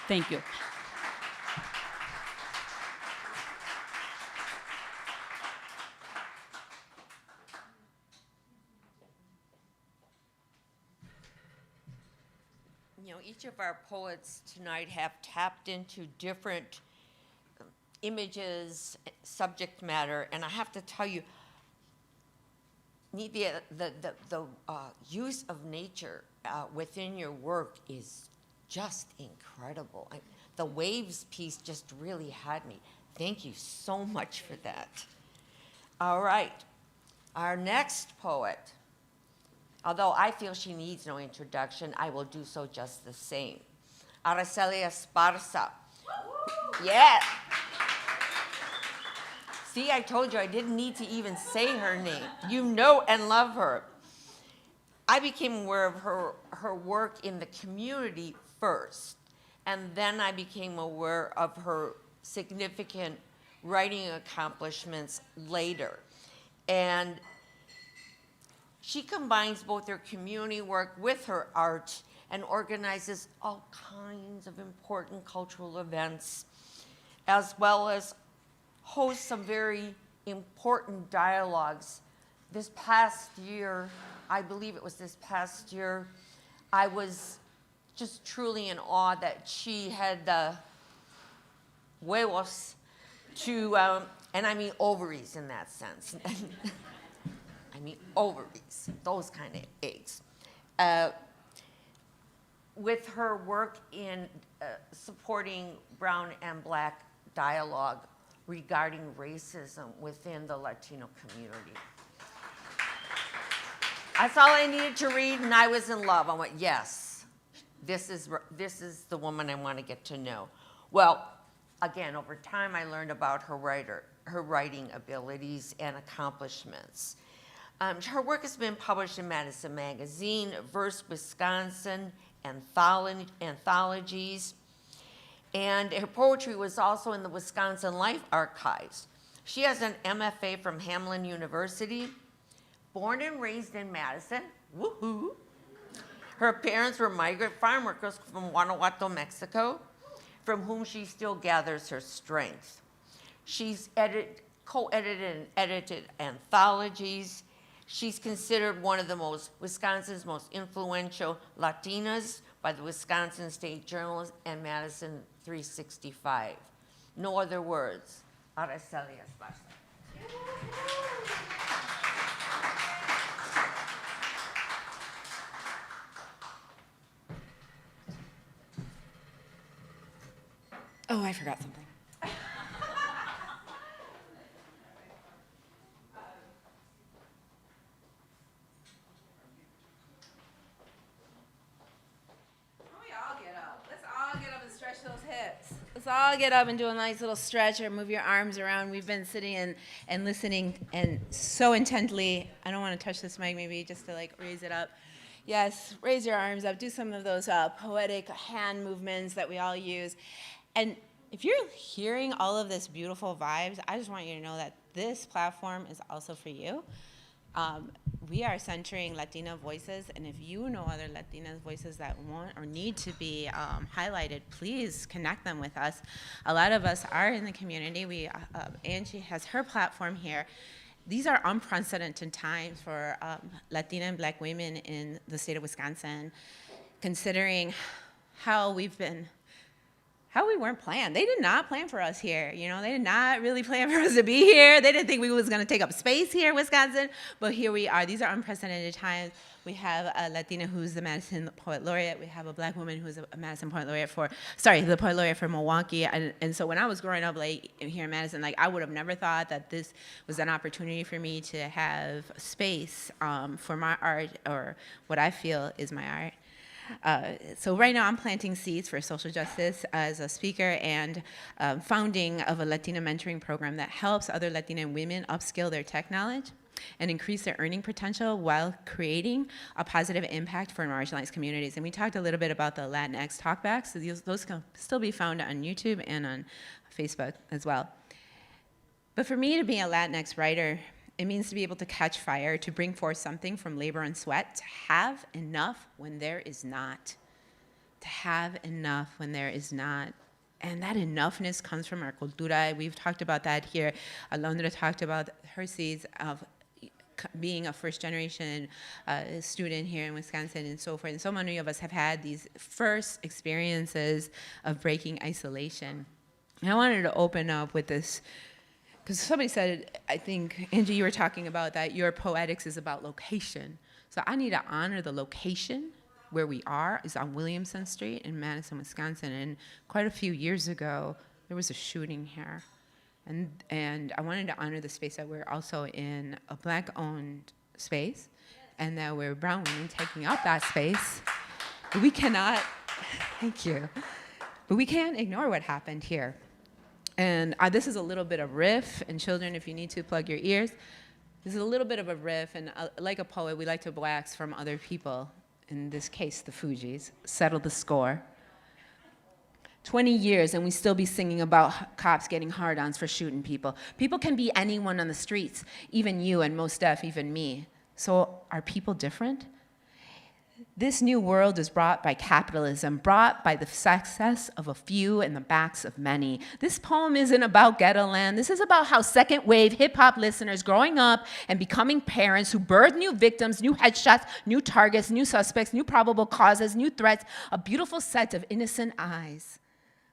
Thank you. You know, each of our poets tonight have tapped into different images, subject matter, and I have to tell you, Nydia, the use of nature within your work is just incredible. The waves piece just really had me. Thank you so much for that. All right, our next poet, although I feel she needs no introduction, I will do so just the same. Aracelia Esparza. Yeah. See, I told you I didn't need to even say her name. You know and love her. I became aware of her work in the community first, and then I became aware of her significant writing accomplishments later. And she combines both her community work with her art and organizes all kinds of important cultural events, as well as hosts some very important dialogues. This past year, I believe it was this past year, I was just truly in awe that she had the huevos to, and I mean ovaries in that sense. I mean ovaries, those kind of eggs. With her work in supporting brown and black dialogue regarding racism within the Latino community. That's all I needed to read, and I was in love. I went, yes, this is the woman I want to get to know. Well, again, over time, I learned about her writing abilities and accomplishments. Her work has been published in Madison Magazine, Verse Wisconsin, anthologies, and her poetry was also in the Wisconsin Life Archives. She has an MFA from Hamline University, born and raised in Madison, woohoo. Her parents were migrant farm workers from Guanajuato, Mexico, from whom she still gathers her strength. She's co-edited and edited anthologies. She's considered one of Wisconsin's most influential Latinas by the Wisconsin State Journal and Madison 365. No other words. Aracelia Esparza. Oh, I forgot something. Let's all get up and do a nice little stretch or move your arms around. We've been sitting and listening and so intently. I don't want to touch this mic, maybe just to like raise it up. Yes, raise your arms up. Do some of those poetic hand movements that we all use. And if you're hearing all of this beautiful vibes, I just want you to know that this platform is also for you. We are centering Latina voices, and if you know other Latina voices that want or need to be highlighted, please connect them with us. A lot of us are in the community. Angie has her platform here. These are unprecedented times for Latina and Black women in the state of Wisconsin, considering how we've been how we weren't planned. They did not plan for us here. You know, they did not really plan for us to be here. They didn't think we was going to take up space here in Wisconsin, but here we are. These are unprecedented times. We have a Latina who's the Madison Poet Laureate. We have a Black woman who's a Madison Poet Laureate the Poet Laureate for Milwaukee. And so when I was growing up, like, here in Madison, like, I would have never thought that this was an opportunity for me to have space for my art, or what I feel is my art. So right now I'm planting seeds for social justice as a speaker and founding of a Latina mentoring program that helps other Latina women upskill their tech knowledge and increase their earning potential while creating a positive impact for marginalized communities. And we talked a little bit about the Latinx talkbacks, so those can still be found on YouTube and on Facebook as well. But for me to be a Latinx writer, it means to be able to catch fire, to bring forth something from labor and sweat, to have enough when there is not. To have enough when there is not. And that enoughness comes from our cultura. We've talked about that here. Alondra talked about her seeds of being a first-generation student here in Wisconsin and so forth. And so many of us have had these first experiences of breaking isolation. And I wanted to open up with this, because somebody said, I think, Angie, you were talking about that your poetics is about location. So I need to honor the location where we are is on Williamson Street in Madison, Wisconsin. And quite a few years ago, there was a shooting here. And I wanted to honor the space that we're also in a Black-owned space, and that we're brown women taking up that space. But we cannot, thank you, but we can't ignore what happened here. And this is a little bit of riff, and children, if you need to, plug your ears. This is a little bit of a riff, and like a poet, we like to wax from other people, in this case, the Fugees, settle the score. 20 years, and we still be singing about cops getting hard-ons for shooting people. People can be anyone on the streets, even you, and most def, even me. So are people different? This new world is brought by capitalism, brought by the success of a few and the backs of many. This poem isn't about ghetto land. This is about how second-wave hip-hop listeners growing up and becoming parents who birth new victims, new headshots, new targets, new suspects, new probable causes, new threats, a beautiful set of innocent eyes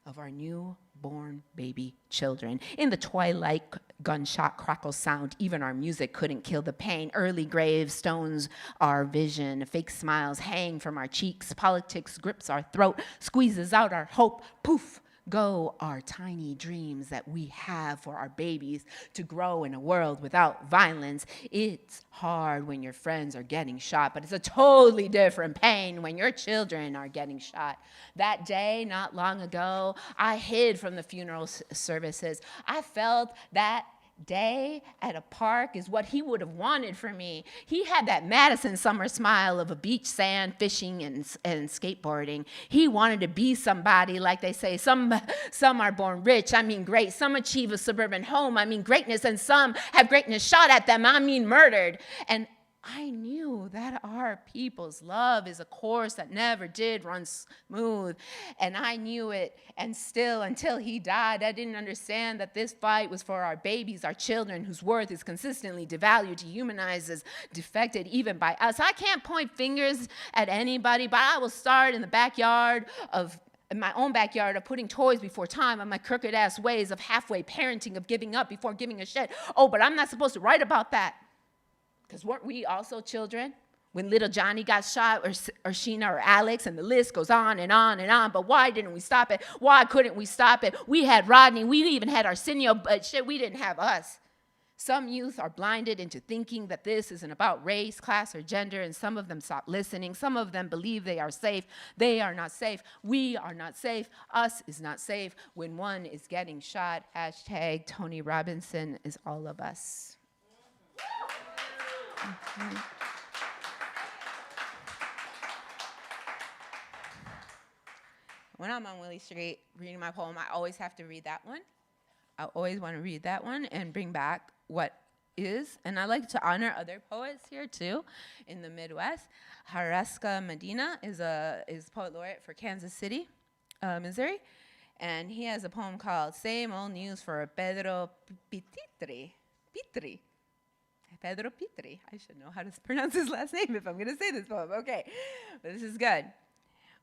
of our newborn baby children. In the twilight, gunshot crackle sound, even our music couldn't kill the pain. Early gravestones our vision, fake smiles hang from our cheeks, politics grips our throat, squeezes out our hope, poof, go our tiny dreams that we have for our babies to grow in a world without violence. It's hard when your friends are getting shot, but it's a totally different pain when your children are getting shot. That day, not long ago, I hid from the funeral services. I felt that day at a park is what he would have wanted for me. He had that Madison summer smile of a beach, sand, fishing, and skateboarding. He wanted to be somebody, like they say. Some are born rich, I mean great. Some achieve a suburban home, I mean greatness. And some have greatness shot at them, I mean murdered. And I knew that our people's love is a course that never did run smooth. And I knew it, and still, until he died, I didn't understand that this fight was for our babies, our children, whose worth is consistently devalued, dehumanized, defected even by us. I can't point fingers at anybody, but I will start in the backyard of in my own backyard of putting toys before time, of my crooked ass ways of halfway parenting, of giving up before giving a shit. Oh, but I'm not supposed to write about that. Because weren't we also children when little Johnny got shot, or Sheena or Alex, and the list goes on and on and on. But why didn't we stop it? Why couldn't we stop it? We had Rodney, we even had Arsenio, but shit, we didn't have us. Some youth are blinded into thinking that this isn't about race, class, or gender, and some of them stop listening. Some of them believe they are safe. They are not safe. We are not safe. Us is not safe when one is getting shot. Hashtag Tony Robinson is all of us. Mm-hmm. When I'm on Willie Street reading my poem, I always have to read that one. I always want to read that one and bring back what is. And I like to honor other poets here too in the Midwest. Hareska Medina is poet laureate for Kansas City, Missouri. And he has a poem called Same Old News for Pedro Pitri. Pedro Pitri. I should know how to pronounce his last name if I'm going to say this poem. Okay, but this is good.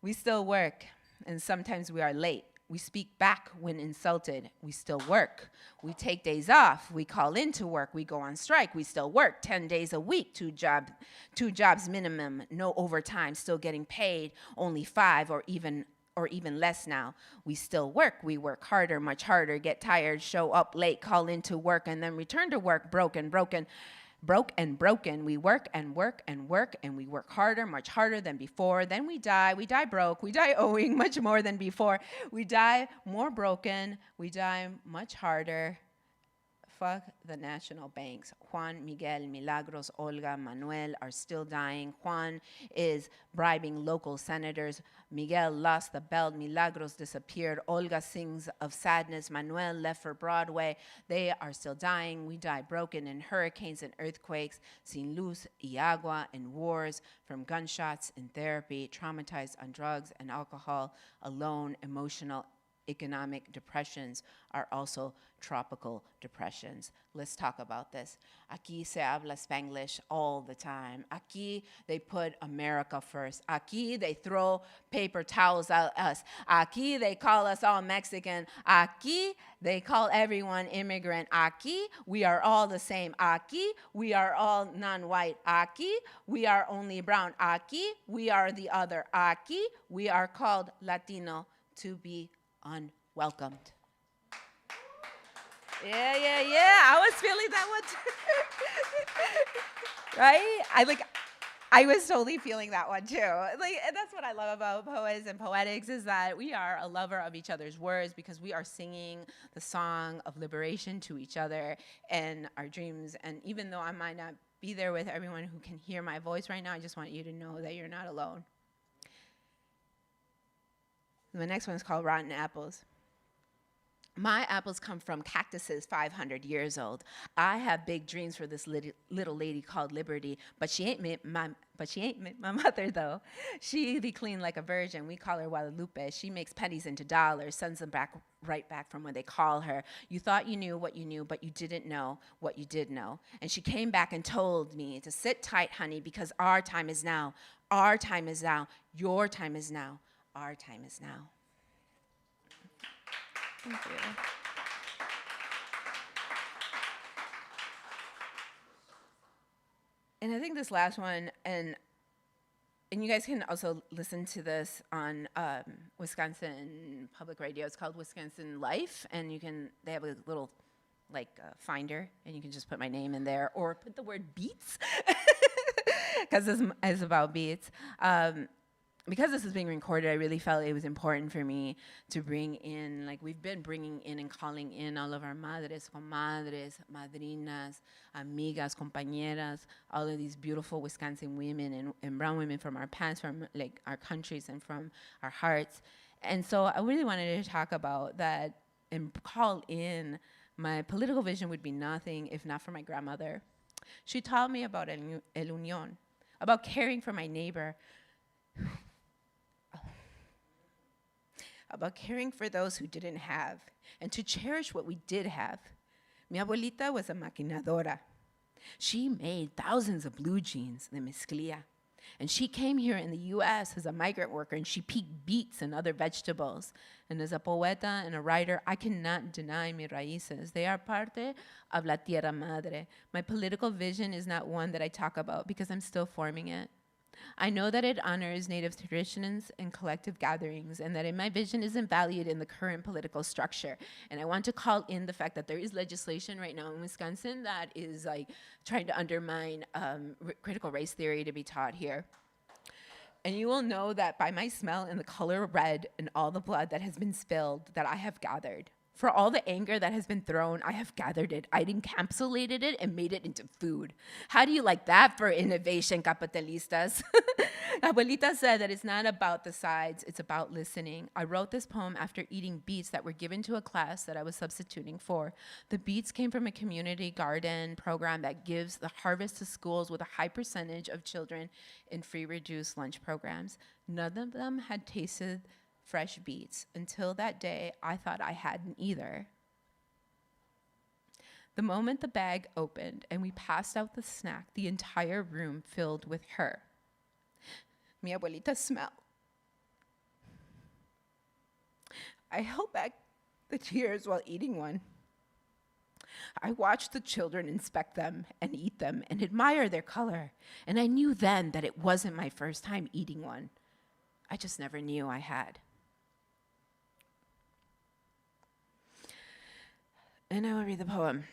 We still work, and sometimes we are late. We speak back when insulted. We still work. We take days off. We call in to work. We go on strike. We still work 10 days a week, two jobs minimum, no overtime, still getting paid, only 5 or even less now. We still work. We work harder, much harder, get tired, show up late, call into work, and then return to work broke and broken. We work and work and work, and we work harder, much harder than before. Then we die broke, we die owing much more than before. We die more broken, we die much harder. Fuck the national banks. Juan, Miguel, Milagros, Olga, Manuel are still dying. Juan is bribing local senators. Miguel lost the belt. Milagros disappeared. Olga sings of sadness. Manuel left for Broadway. They are still dying. We die broken in hurricanes and earthquakes, sin luz y agua, in wars, from gunshots, in therapy, traumatized on drugs and alcohol, alone, emotional, economic depressions are also tropical depressions. Let's talk about this. Aquí se habla Spanglish all the time. Aquí they put America first. Aquí they throw paper towels at us. Aquí they call us all Mexican. Aquí they call everyone immigrant. Aquí we are all the same. Aquí we are all non-white. Aquí we are only brown. Aquí we are the other. Aquí we are called Latino to be unwelcomed. Yeah. I was feeling that one too. Right? I was totally feeling that one too. And that's what I love about poets and poetics, is that we are a lover of each other's words, because we are singing the song of liberation to each other and our dreams. And even though I might not be there with everyone who can hear my voice right now, I just want you to know that you're not alone. The next one is called Rotten Apples. My apples come from cactuses 500 years old. I have big dreams for this little lady called Liberty, but she ain't my mother though. She be clean like a virgin. We call her Guadalupe. She makes pennies into dollars, sends them right back from when they call her. You thought you knew what you knew, but you didn't know what you did know. And she came back and told me to sit tight, honey, because our time is now. Our time is now. Your time is now. Our time is now. Thank you. And I think this last one, and you guys can also listen to this on Wisconsin Public Radio. It's called Wisconsin Life, and they have a little finder, and you can just put my name in there, or put the word beats, because it's about beats. Because this is being recorded, I really felt it was important for me to bring in, we've been bringing in and calling in all of our madres, comadres, madrinas, amigas, compañeras, all of these beautiful Wisconsin women and brown women from our past, from our countries and from our hearts. And so I really wanted to talk about that and call in. My political vision would be nothing if not for my grandmother. She taught me about el unión, about caring for my neighbor, about caring for those who didn't have, and to cherish what we did have. Mi abuelita was a maquinadora. She made thousands of blue jeans, the mezclilla. And she came here in the U.S. as a migrant worker, and she picked beets and other vegetables. And as a poeta and a writer, I cannot deny mis raíces. They are parte of la tierra madre. My political vision is not one that I talk about because I'm still forming it. I know that it honors Native traditions and collective gatherings, and that my vision isn't valued in the current political structure. And I want to call in the fact that there is legislation right now in Wisconsin that is trying to undermine critical race theory to be taught here. And you will know that by my smell and the color red and all the blood that has been spilled that I have gathered. For all the anger that has been thrown, I have gathered it. I encapsulated it and made it into food. How do you like that for innovation, capitalistas? Abuelita said that it's not about the sides, it's about listening. I wrote this poem after eating beets that were given to a class that I was substituting for. The beets came from a community garden program that gives the harvest to schools with a high percentage of children in free reduced lunch programs. None of them had tasted fresh beets. Until that day, I thought I hadn't either. The moment the bag opened and we passed out the snack, the entire room filled with her. Mi abuelita's smell. I held back the tears while eating one. I watched the children inspect them and eat them and admire their color, and I knew then that it wasn't my first time eating one. I just never knew I had. And I will read the poem.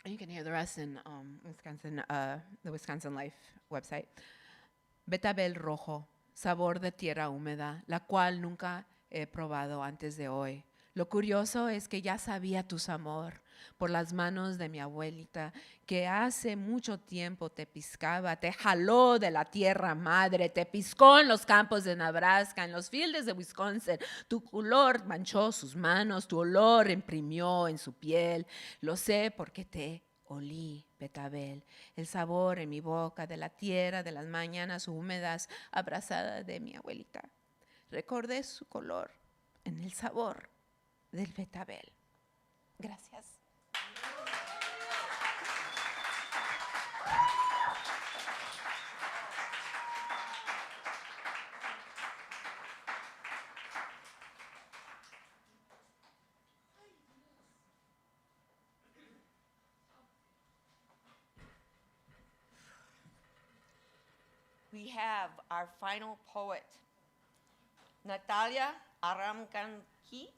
You can hear the rest in the Wisconsin Life website. Betabel rojo, sabor de tierra húmeda, la cual nunca he probado antes de hoy. Lo curioso es que ya sabía tu amor por las manos de mi abuelita, que hace mucho tiempo te piscaba, te jaló de la tierra madre, te piscó en los campos de Nebraska, en los fields de Wisconsin. Tu color manchó sus manos, tu olor imprimió en su piel. Lo sé porque te olí, Betabel, el sabor en mi boca de la tierra, de las mañanas húmedas, abrazada de mi abuelita. Recordé su color en el sabor del betabel. Gracias. We have our final poet, Natalia Aramganki.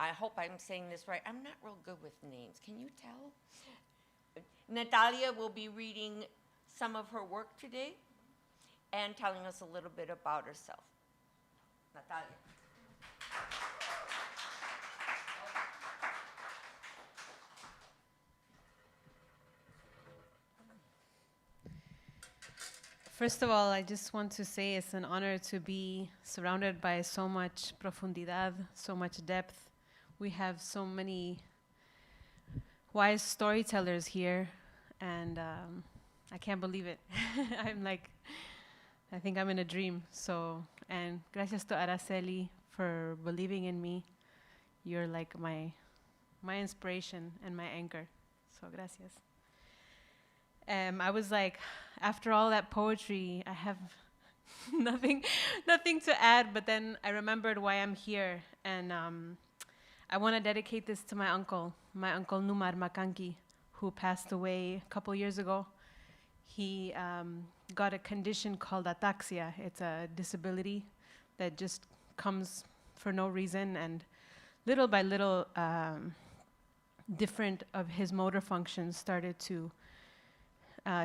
I hope I'm saying this right. I'm not real good with names. Can you tell? Natalia will be reading some of her work today and telling us a little bit about herself. Natalia. First of all, I just want to say it's an honor to be surrounded by so much profundidad, so much depth. We have so many wise storytellers here, and I can't believe it. I think I'm in a dream. So, and gracias to Araceli for believing in me. You're like my inspiration and my anchor. So gracias. I was like, after all that poetry, I have nothing to add, but then I remembered why I'm here, and I want to dedicate this to my uncle Numar Makanki, who passed away a couple years ago. He got a condition called ataxia. It's a disability that just comes for no reason, and little by little, different of his motor functions started to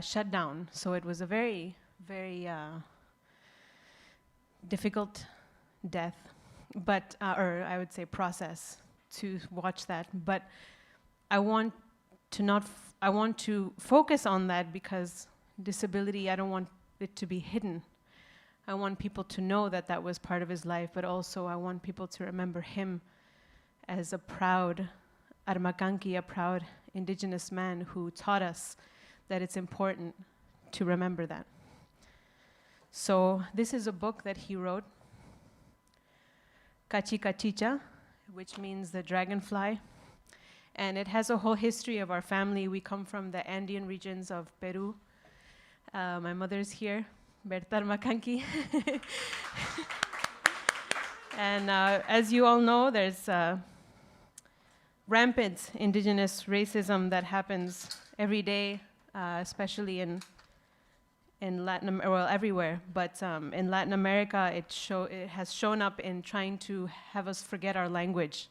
shut down. So it was a very, very difficult death, but or I would say process to watch that. But I want to focus on that because disability, I don't want it to be hidden. I want people to know that that was part of his life, but also I want people to remember him as a proud Armakanki, a proud indigenous man who taught us that it's important to remember that. So this is a book that he wrote, Chalchiykoatl, which means the dragonfly. And it has a whole history of our family. We come from the Andean regions of Peru. My mother's here, Berta Armakanki. And as you all know, there's rampant indigenous racism that happens every day, especially in Latin America, well, everywhere, but in Latin America, it has shown up in trying to have us forget our language.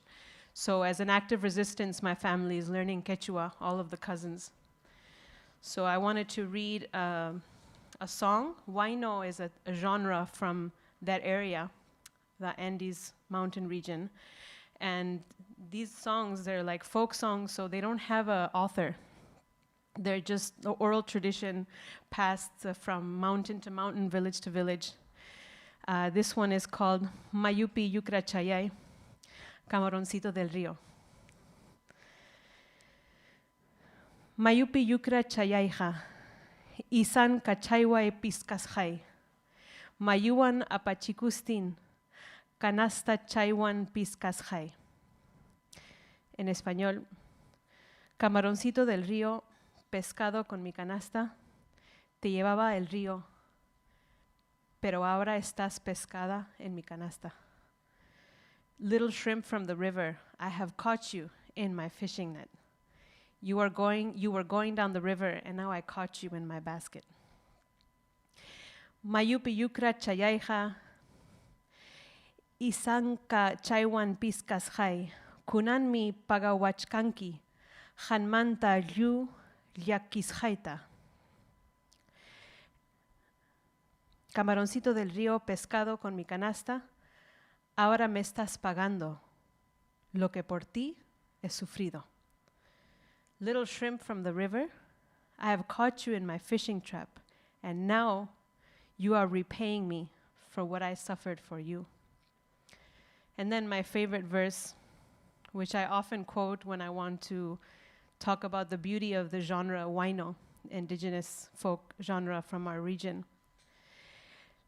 So as an act of resistance, my family is learning Quechua, all of the cousins. So I wanted to read a song. Huayno is a genre from that area, the Andes mountain region. And these songs, they're like folk songs, so they don't have an author. They're just the oral tradition passed from mountain to mountain, village to village. This one is called Mayupi Yucra Chayay, Camaroncito del Río. Mayupi Yucra Chayayja, Isan Cachaywa Piscasjay, Mayuan Apachikustin, Canasta Chaywan Piscasjay. En español, Camaroncito del Río, pescado con mi canasta, te llevaba el río, pero ahora estás pescada en mi canasta. Little shrimp from the river, I have caught you in my fishing net. You were going down the river, and now I caught you in my basket. Mayupi yukra chayaiha, isanka chaiwan piskas hai, kunanmi pagawachkanki, hanmanta yu yakishaita. Camaroncito del río pescado con mi canasta, ahora me estás pagando lo que por ti he sufrido. Little shrimp from the river, I have caught you in my fishing trap, and now you are repaying me for what I suffered for you. And then my favorite verse, which I often quote when I want to talk about the beauty of the genre huayno, indigenous folk genre from our region.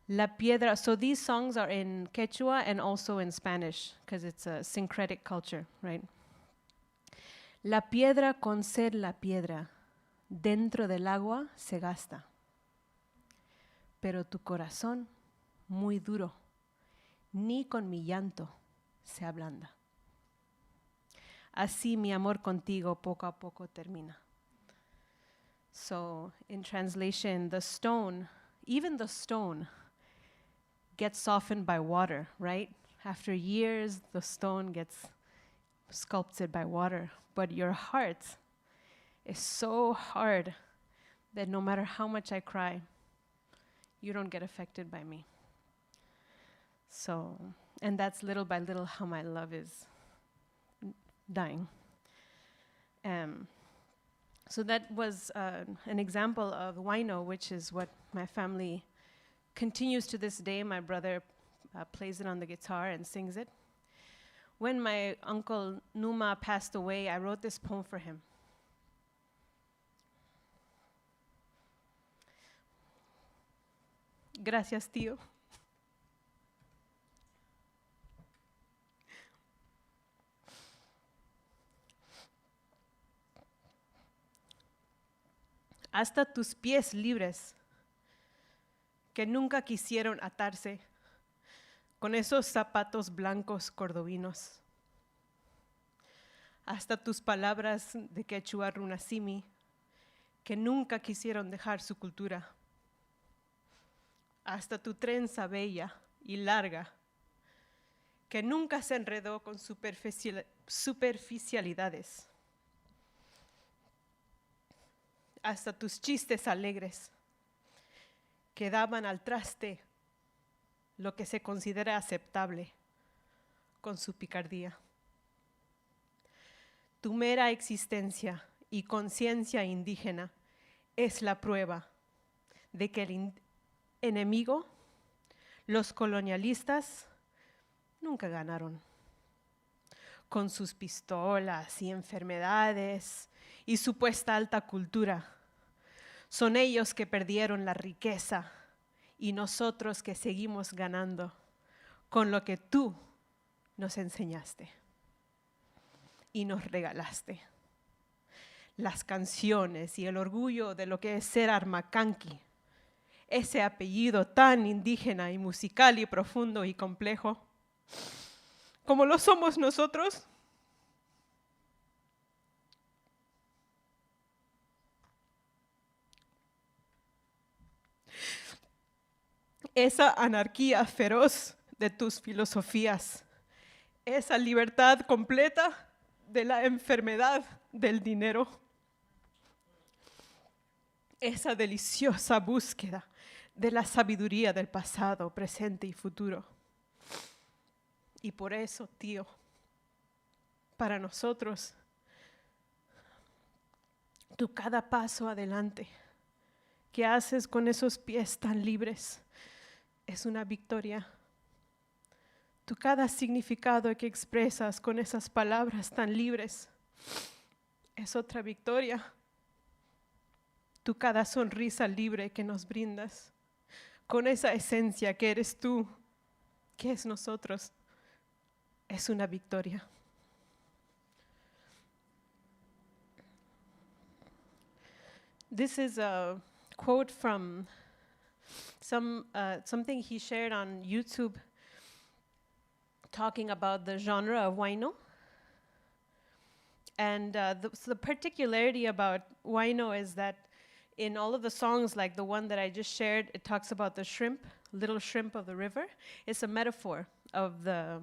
La piedra, so these songs are in Quechua and also in Spanish, because it's a syncretic culture, right? La piedra con ser la piedra, dentro del agua se gasta. Pero tu corazón, muy duro, ni con mi llanto se ablanda. Así mi amor contigo poco a poco termina. So, in translation, the stone, even the stone, gets softened by water, right? After years, the stone gets sculpted by water. But your heart is so hard that no matter how much I cry, you don't get affected by me. So, and that's little by little how my love is dying. So that was an example of huayno, which is what my family continues to this day. My brother plays it on the guitar and sings it. When my uncle Numa passed away, I wrote this poem for him. Gracias, tío. Hasta tus pies libres, que nunca quisieron atarse con esos zapatos blancos cordovinos. Hasta tus palabras de quechua runasimi, que nunca quisieron dejar su cultura. Hasta tu trenza bella y larga, que nunca se enredó con superficialidades. Hasta tus chistes alegres, que daban al traste lo que se considera aceptable con su picardía. Tu mera existencia y conciencia indígena es la prueba de que el enemigo, los colonialistas, nunca ganaron. Con sus pistolas y enfermedades y supuesta alta cultura, son ellos que perdieron la riqueza y nosotros que seguimos ganando con lo que tú nos enseñaste y nos regalaste. Las canciones y el orgullo de lo que es ser Aramganki, ese apellido tan indígena y musical y profundo y complejo, como lo somos nosotros. Esa anarquía feroz de tus filosofías, esa libertad completa de la enfermedad del dinero, esa deliciosa búsqueda de la sabiduría del pasado, presente y futuro. Y por eso, tío, para nosotros, tu cada paso adelante que haces con esos pies tan libres es una victoria. Tu cada significado que expresas con esas palabras tan libres es otra victoria. Tu cada sonrisa libre que nos brindas con esa esencia que eres tú, que es nosotros, es una victoria. This is a quote from something he shared on YouTube talking about the genre of huayno. And so the particularity about huayno is that in all of the songs, like the one that I just shared, it talks about the shrimp, little shrimp of the river. It's a metaphor of the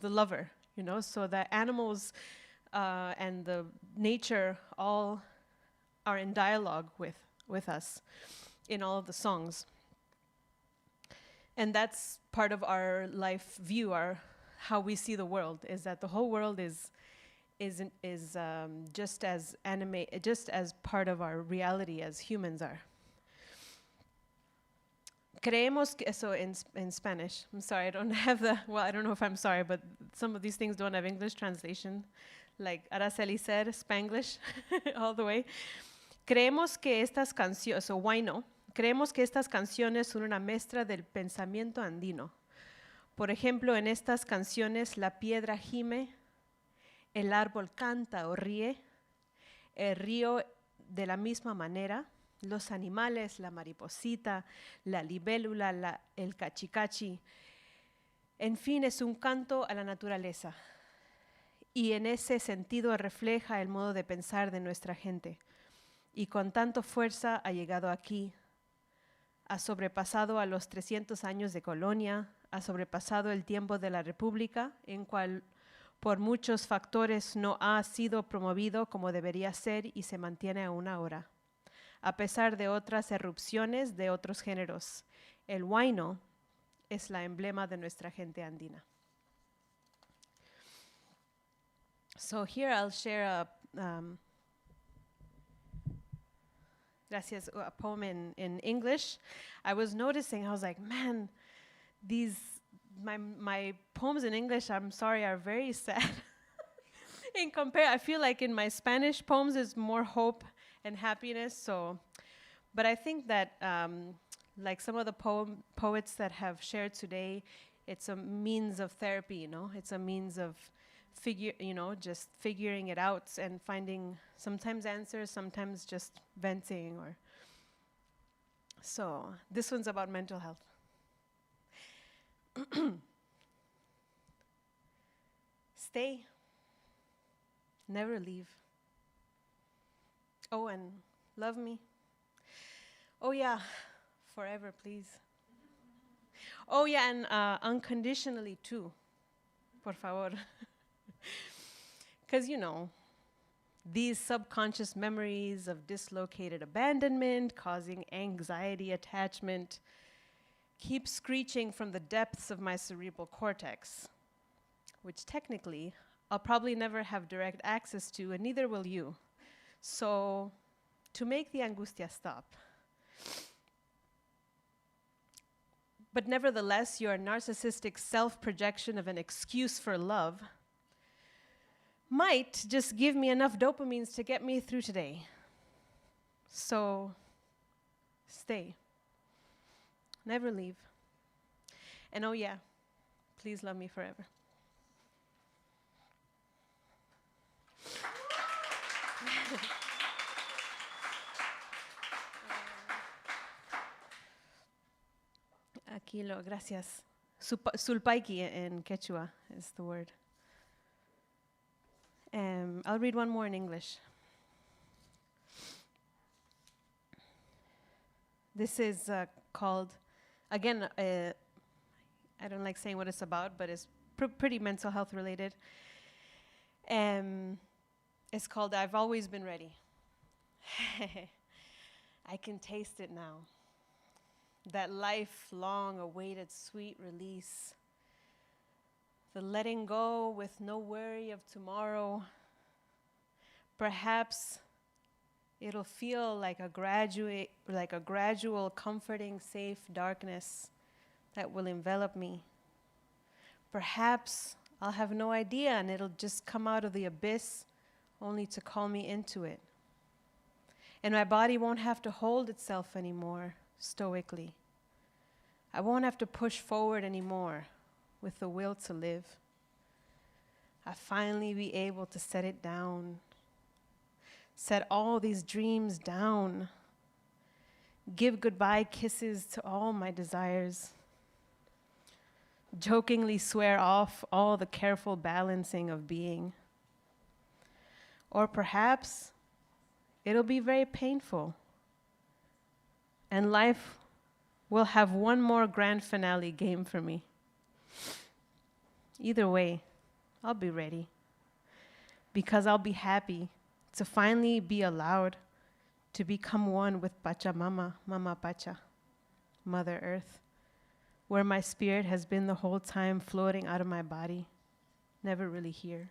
lover, you know. So the animals and the nature all are in dialogue with us in all of the songs. And that's part of our life view, how we see the world, is that the whole world is just as part of our reality as humans are. Creemos que, so in Spanish, I'm sorry, I don't have I don't know if I'm sorry, but some of these things don't have English translation. Like Araceli said, Spanglish all the way. Creemos que estas canciones, so huayno, creemos que estas canciones son una muestra del pensamiento andino. Por ejemplo, en estas canciones la piedra gime, el árbol canta o ríe, el río de la misma manera, los animales, la mariposita, la libélula, el cachicachi. En fin, es un canto a la naturaleza. Y en ese sentido refleja el modo de pensar de nuestra gente. Y con tanta fuerza ha llegado aquí, ha sobrepasado a los 300 años de colonia, ha sobrepasado el tiempo de la República, en cual por muchos factores no ha sido promovido como debería ser y se mantiene aún ahora. A pesar de otras erupciones de otros géneros, el huayno es la emblema de nuestra gente andina. So here I'll share a poem in English. I was noticing, I was like, man, my poems in English, I'm sorry, are very sad. I feel like in my Spanish poems is more hope and happiness. So, but I think that like some of the poets that have shared today, it's a means of therapy, you know. It's a means of just figuring it out and finding sometimes answers, sometimes just venting. So this one's about mental health. Stay. Never leave. Oh, and love me. Oh, yeah, forever, please. Oh, yeah, and unconditionally, too. Por favor. Because, you know, these subconscious memories of dislocated abandonment, causing anxiety attachment, keep screeching from the depths of my cerebral cortex, which technically I'll probably never have direct access to, and neither will you. So, to make the angustia stop. But nevertheless, your narcissistic self-projection of an excuse for love might just give me enough dopamines to get me through today. So, stay. Never leave. And oh yeah, please love me forever. Aquilo, gracias. Sulpaiki in Quechua is the word. I'll read one more in English. This is called, again, I don't like saying what it's about, but it's pretty mental health related. It's called I've Always Been Ready. I can taste it now. That lifelong awaited sweet release. The letting go with no worry of tomorrow. Perhaps it'll feel like a gradual, comforting, safe darkness that will envelop me. Perhaps I'll have no idea and it'll just come out of the abyss only to call me into it. And my body won't have to hold itself anymore stoically. I won't have to push forward anymore with the will to live. I'll finally be able to set it down. Set all these dreams down. Give goodbye kisses to all my desires. jokingly swear off all the careful balancing of being. Or perhaps it'll be very painful, and life will have one more grand finale game for me. Either way, I'll be ready, because I'll be happy to finally be allowed to become one with Pachamama, Mama Pacha, Mother Earth, where my spirit has been the whole time floating out of my body, never really here.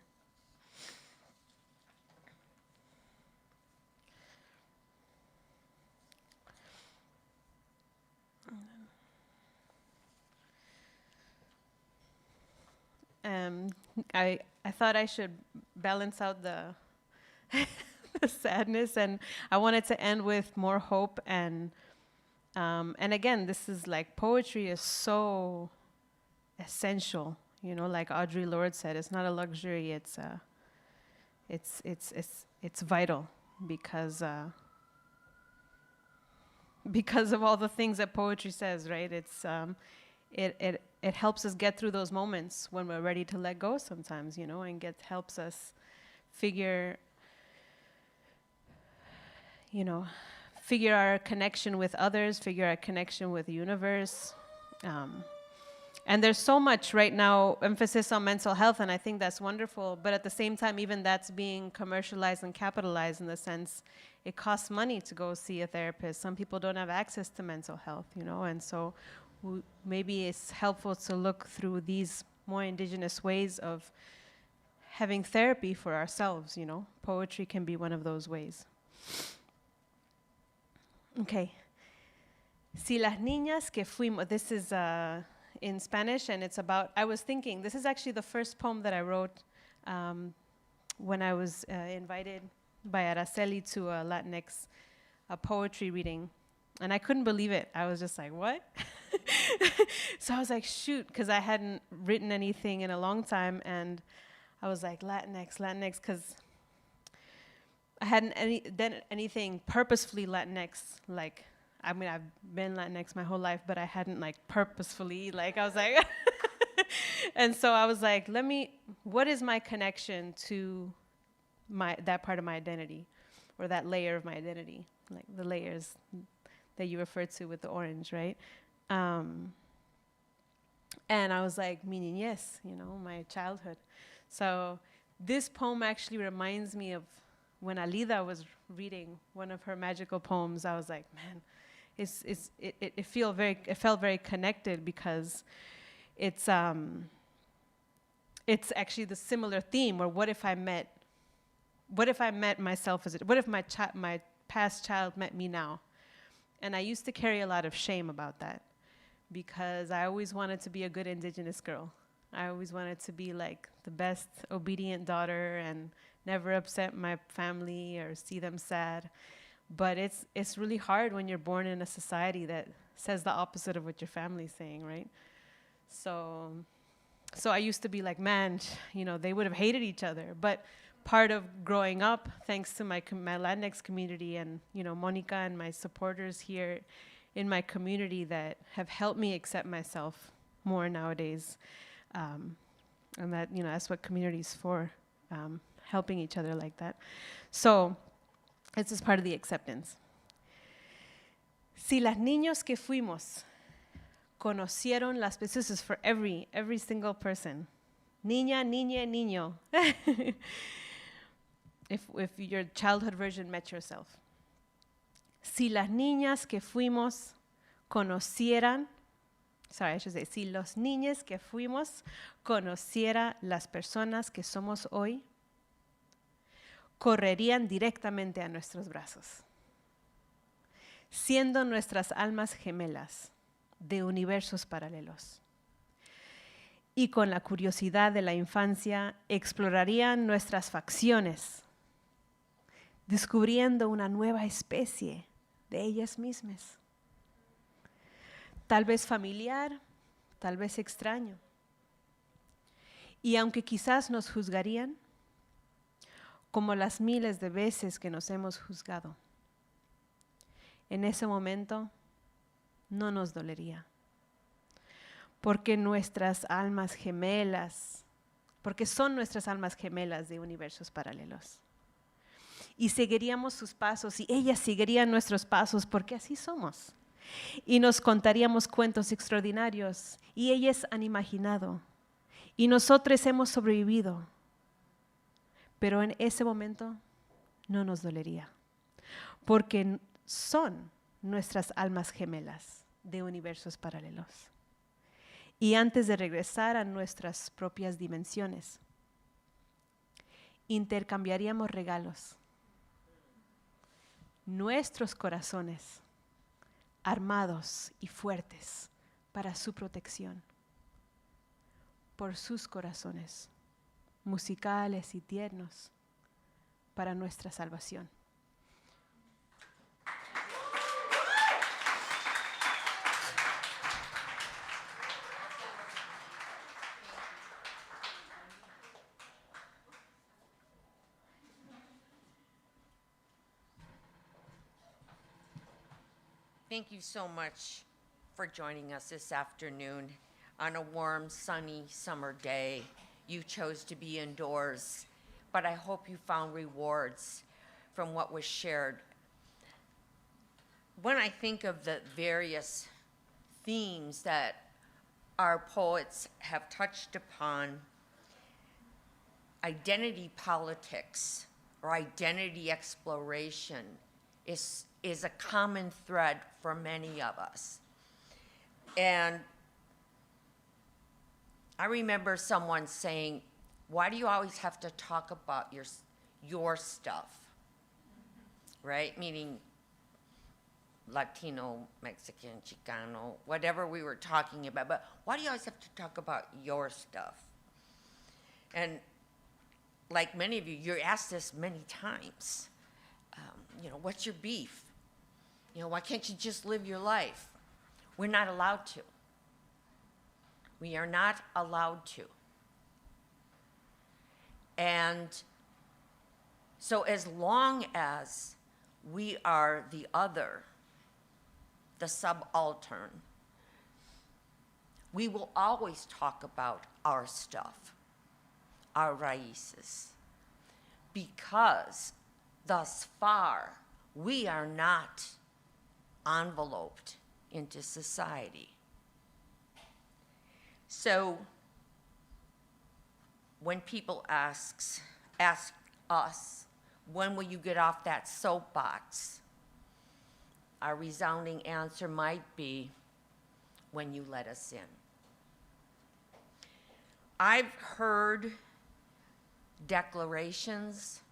I thought I should balance out the the sadness, and I wanted to end with more hope. And again, this is like, poetry is so essential, you know, like Audre Lorde said, it's not a luxury, it's vital, because of all the things that poetry says, right? It helps us get through those moments when we're ready to let go sometimes, you know, and helps us figure our connection with others, figure our connection with the universe. And there's so much right now emphasis on mental health, and I think that's wonderful, but at the same time, even that's being commercialized and capitalized, in the sense it costs money to go see a therapist. Some people don't have access to mental health, you know, and so maybe it's helpful to look through these more indigenous ways of having therapy for ourselves, you know. Poetry can be one of those ways. Okay. Si las niñas que fuimos, this is in Spanish, and it's about, I was thinking, this is actually the first poem that I wrote when I was invited by Araceli to a Latinx poetry reading. And I couldn't believe it. I was just like, what? So I was like, shoot, because I hadn't written anything in a long time, and I was like, Latinx, because I hadn't done anything purposefully Latinx. Like, I mean, I've been Latinx my whole life, but I hadn't like purposefully, like, I was like, and so I was like, what is my connection to that part of my identity, or that layer of my identity, like the layers that you referred to with the orange, right? And I was like, mi niñez, you know, my childhood. So this poem actually reminds me of when Alida was reading one of her magical poems. I was like, man, it felt very connected, because it's actually the similar theme, or what if I met myself what if my past child met me now? And I used to carry a lot of shame about that, because I always wanted to be a good indigenous girl. I always wanted to be like the best obedient daughter and never upset my family or see them sad. But it's really hard when you're born in a society that says the opposite of what your family's saying, right? So I used to be like, man, you know, they would have hated each other. But part of growing up, thanks to my Latinx community and, you know, Monica and my supporters here in my community that have helped me accept myself more nowadays. And that, you know, that's what community is for, helping each other like that. So this is part of the acceptance. Si las niños que fuimos conocieron las, this is for every single person. Niña, niña, niño. If your childhood version met yourself. Si las niñas que fuimos conocieran, sorry, I should say, si los niños que fuimos conociera las personas que somos hoy, correrían directamente a nuestros brazos, siendo nuestras almas gemelas de universos paralelos. Y con la curiosidad de la infancia explorarían nuestras facciones, descubriendo una nueva especie de ellas mismas. Tal vez familiar, tal vez extraño. Y aunque quizás nos juzgarían, como las miles de veces que nos hemos juzgado, en ese momento no nos dolería, porque nuestras almas gemelas, porque son nuestras almas gemelas de universos paralelos. Y seguiríamos sus pasos y ellas seguirían nuestros pasos porque así somos. Y nos contaríamos cuentos extraordinarios y ellas han imaginado y nosotros hemos sobrevivido. Pero en ese momento no nos dolería porque son nuestras almas gemelas de universos paralelos. Y antes de regresar a nuestras propias dimensiones, intercambiaríamos regalos. Nuestros corazones armados y fuertes para su protección, por sus corazones musicales y tiernos para nuestra salvación. Thank you so much for joining us this afternoon on a warm, sunny summer day. You chose to be indoors, but I hope you found rewards from what was shared. When I think of the various themes that our poets have touched upon, identity politics or identity exploration is a common thread for many of us. And I remember someone saying, why do you always have to talk about your stuff? Right? Meaning Latino, Mexican, Chicano, whatever we were talking about. But why do you always have to talk about your stuff? And like many of you, you're asked this many times. What's your beef? Why can't you just live your life? We're not allowed to. We are not allowed to. And so as long as we are the other, the subaltern, we will always talk about our stuff, our raíces, because thus far we are not enveloped into society. So when people ask us, when will you get off that soapbox? Our resounding answer might be, when you let us in. I've heard declarations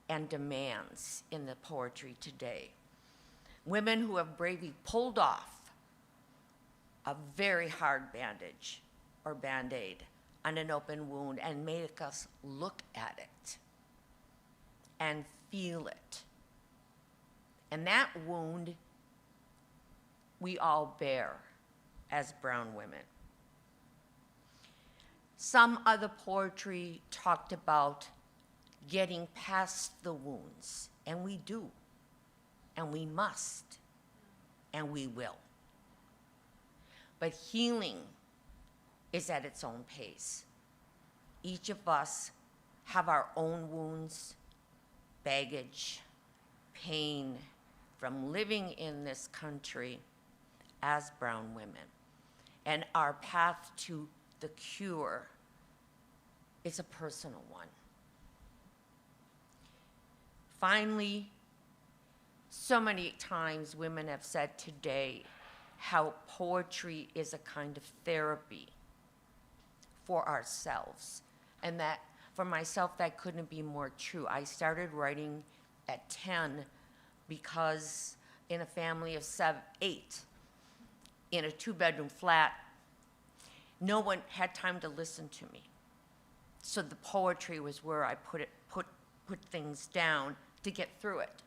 and demands in the poetry today. Women who have bravely pulled off a very hard bandage or Band-Aid on an open wound and make us look at it and feel it. And that wound we all bear as brown women. Some other poetry talked about getting past the wounds, and we do, and we must, and we will. But healing is at its own pace. Each of us have our own wounds, baggage, pain from living in this country as brown women. And our path to the cure is a personal one. Finally, so many times women have said today how poetry is a kind of therapy for ourselves. And that, for myself, that couldn't be more true. I started writing at 10 because in a family of 8, in a 2-bedroom flat, no one had time to listen to me. So the poetry was where I put things down to get through it.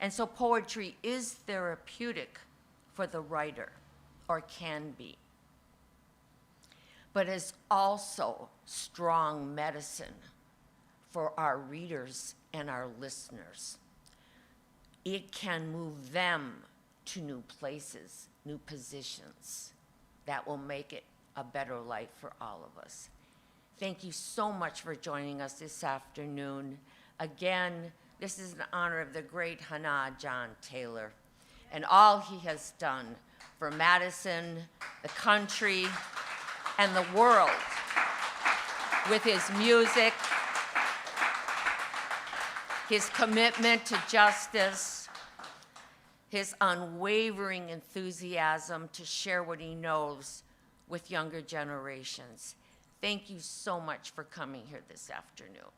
And so poetry is therapeutic for the writer, or can be. But is also strong medicine for our readers and our listeners. It can move them to new places, new positions, that will make it a better life for all of us. Thank you so much for joining us this afternoon. Again, this is in honor of the great Hannah John Taylor and all he has done for Madison, the country, and the world with his music, his commitment to justice, his unwavering enthusiasm to share what he knows with younger generations. Thank you so much for coming here this afternoon.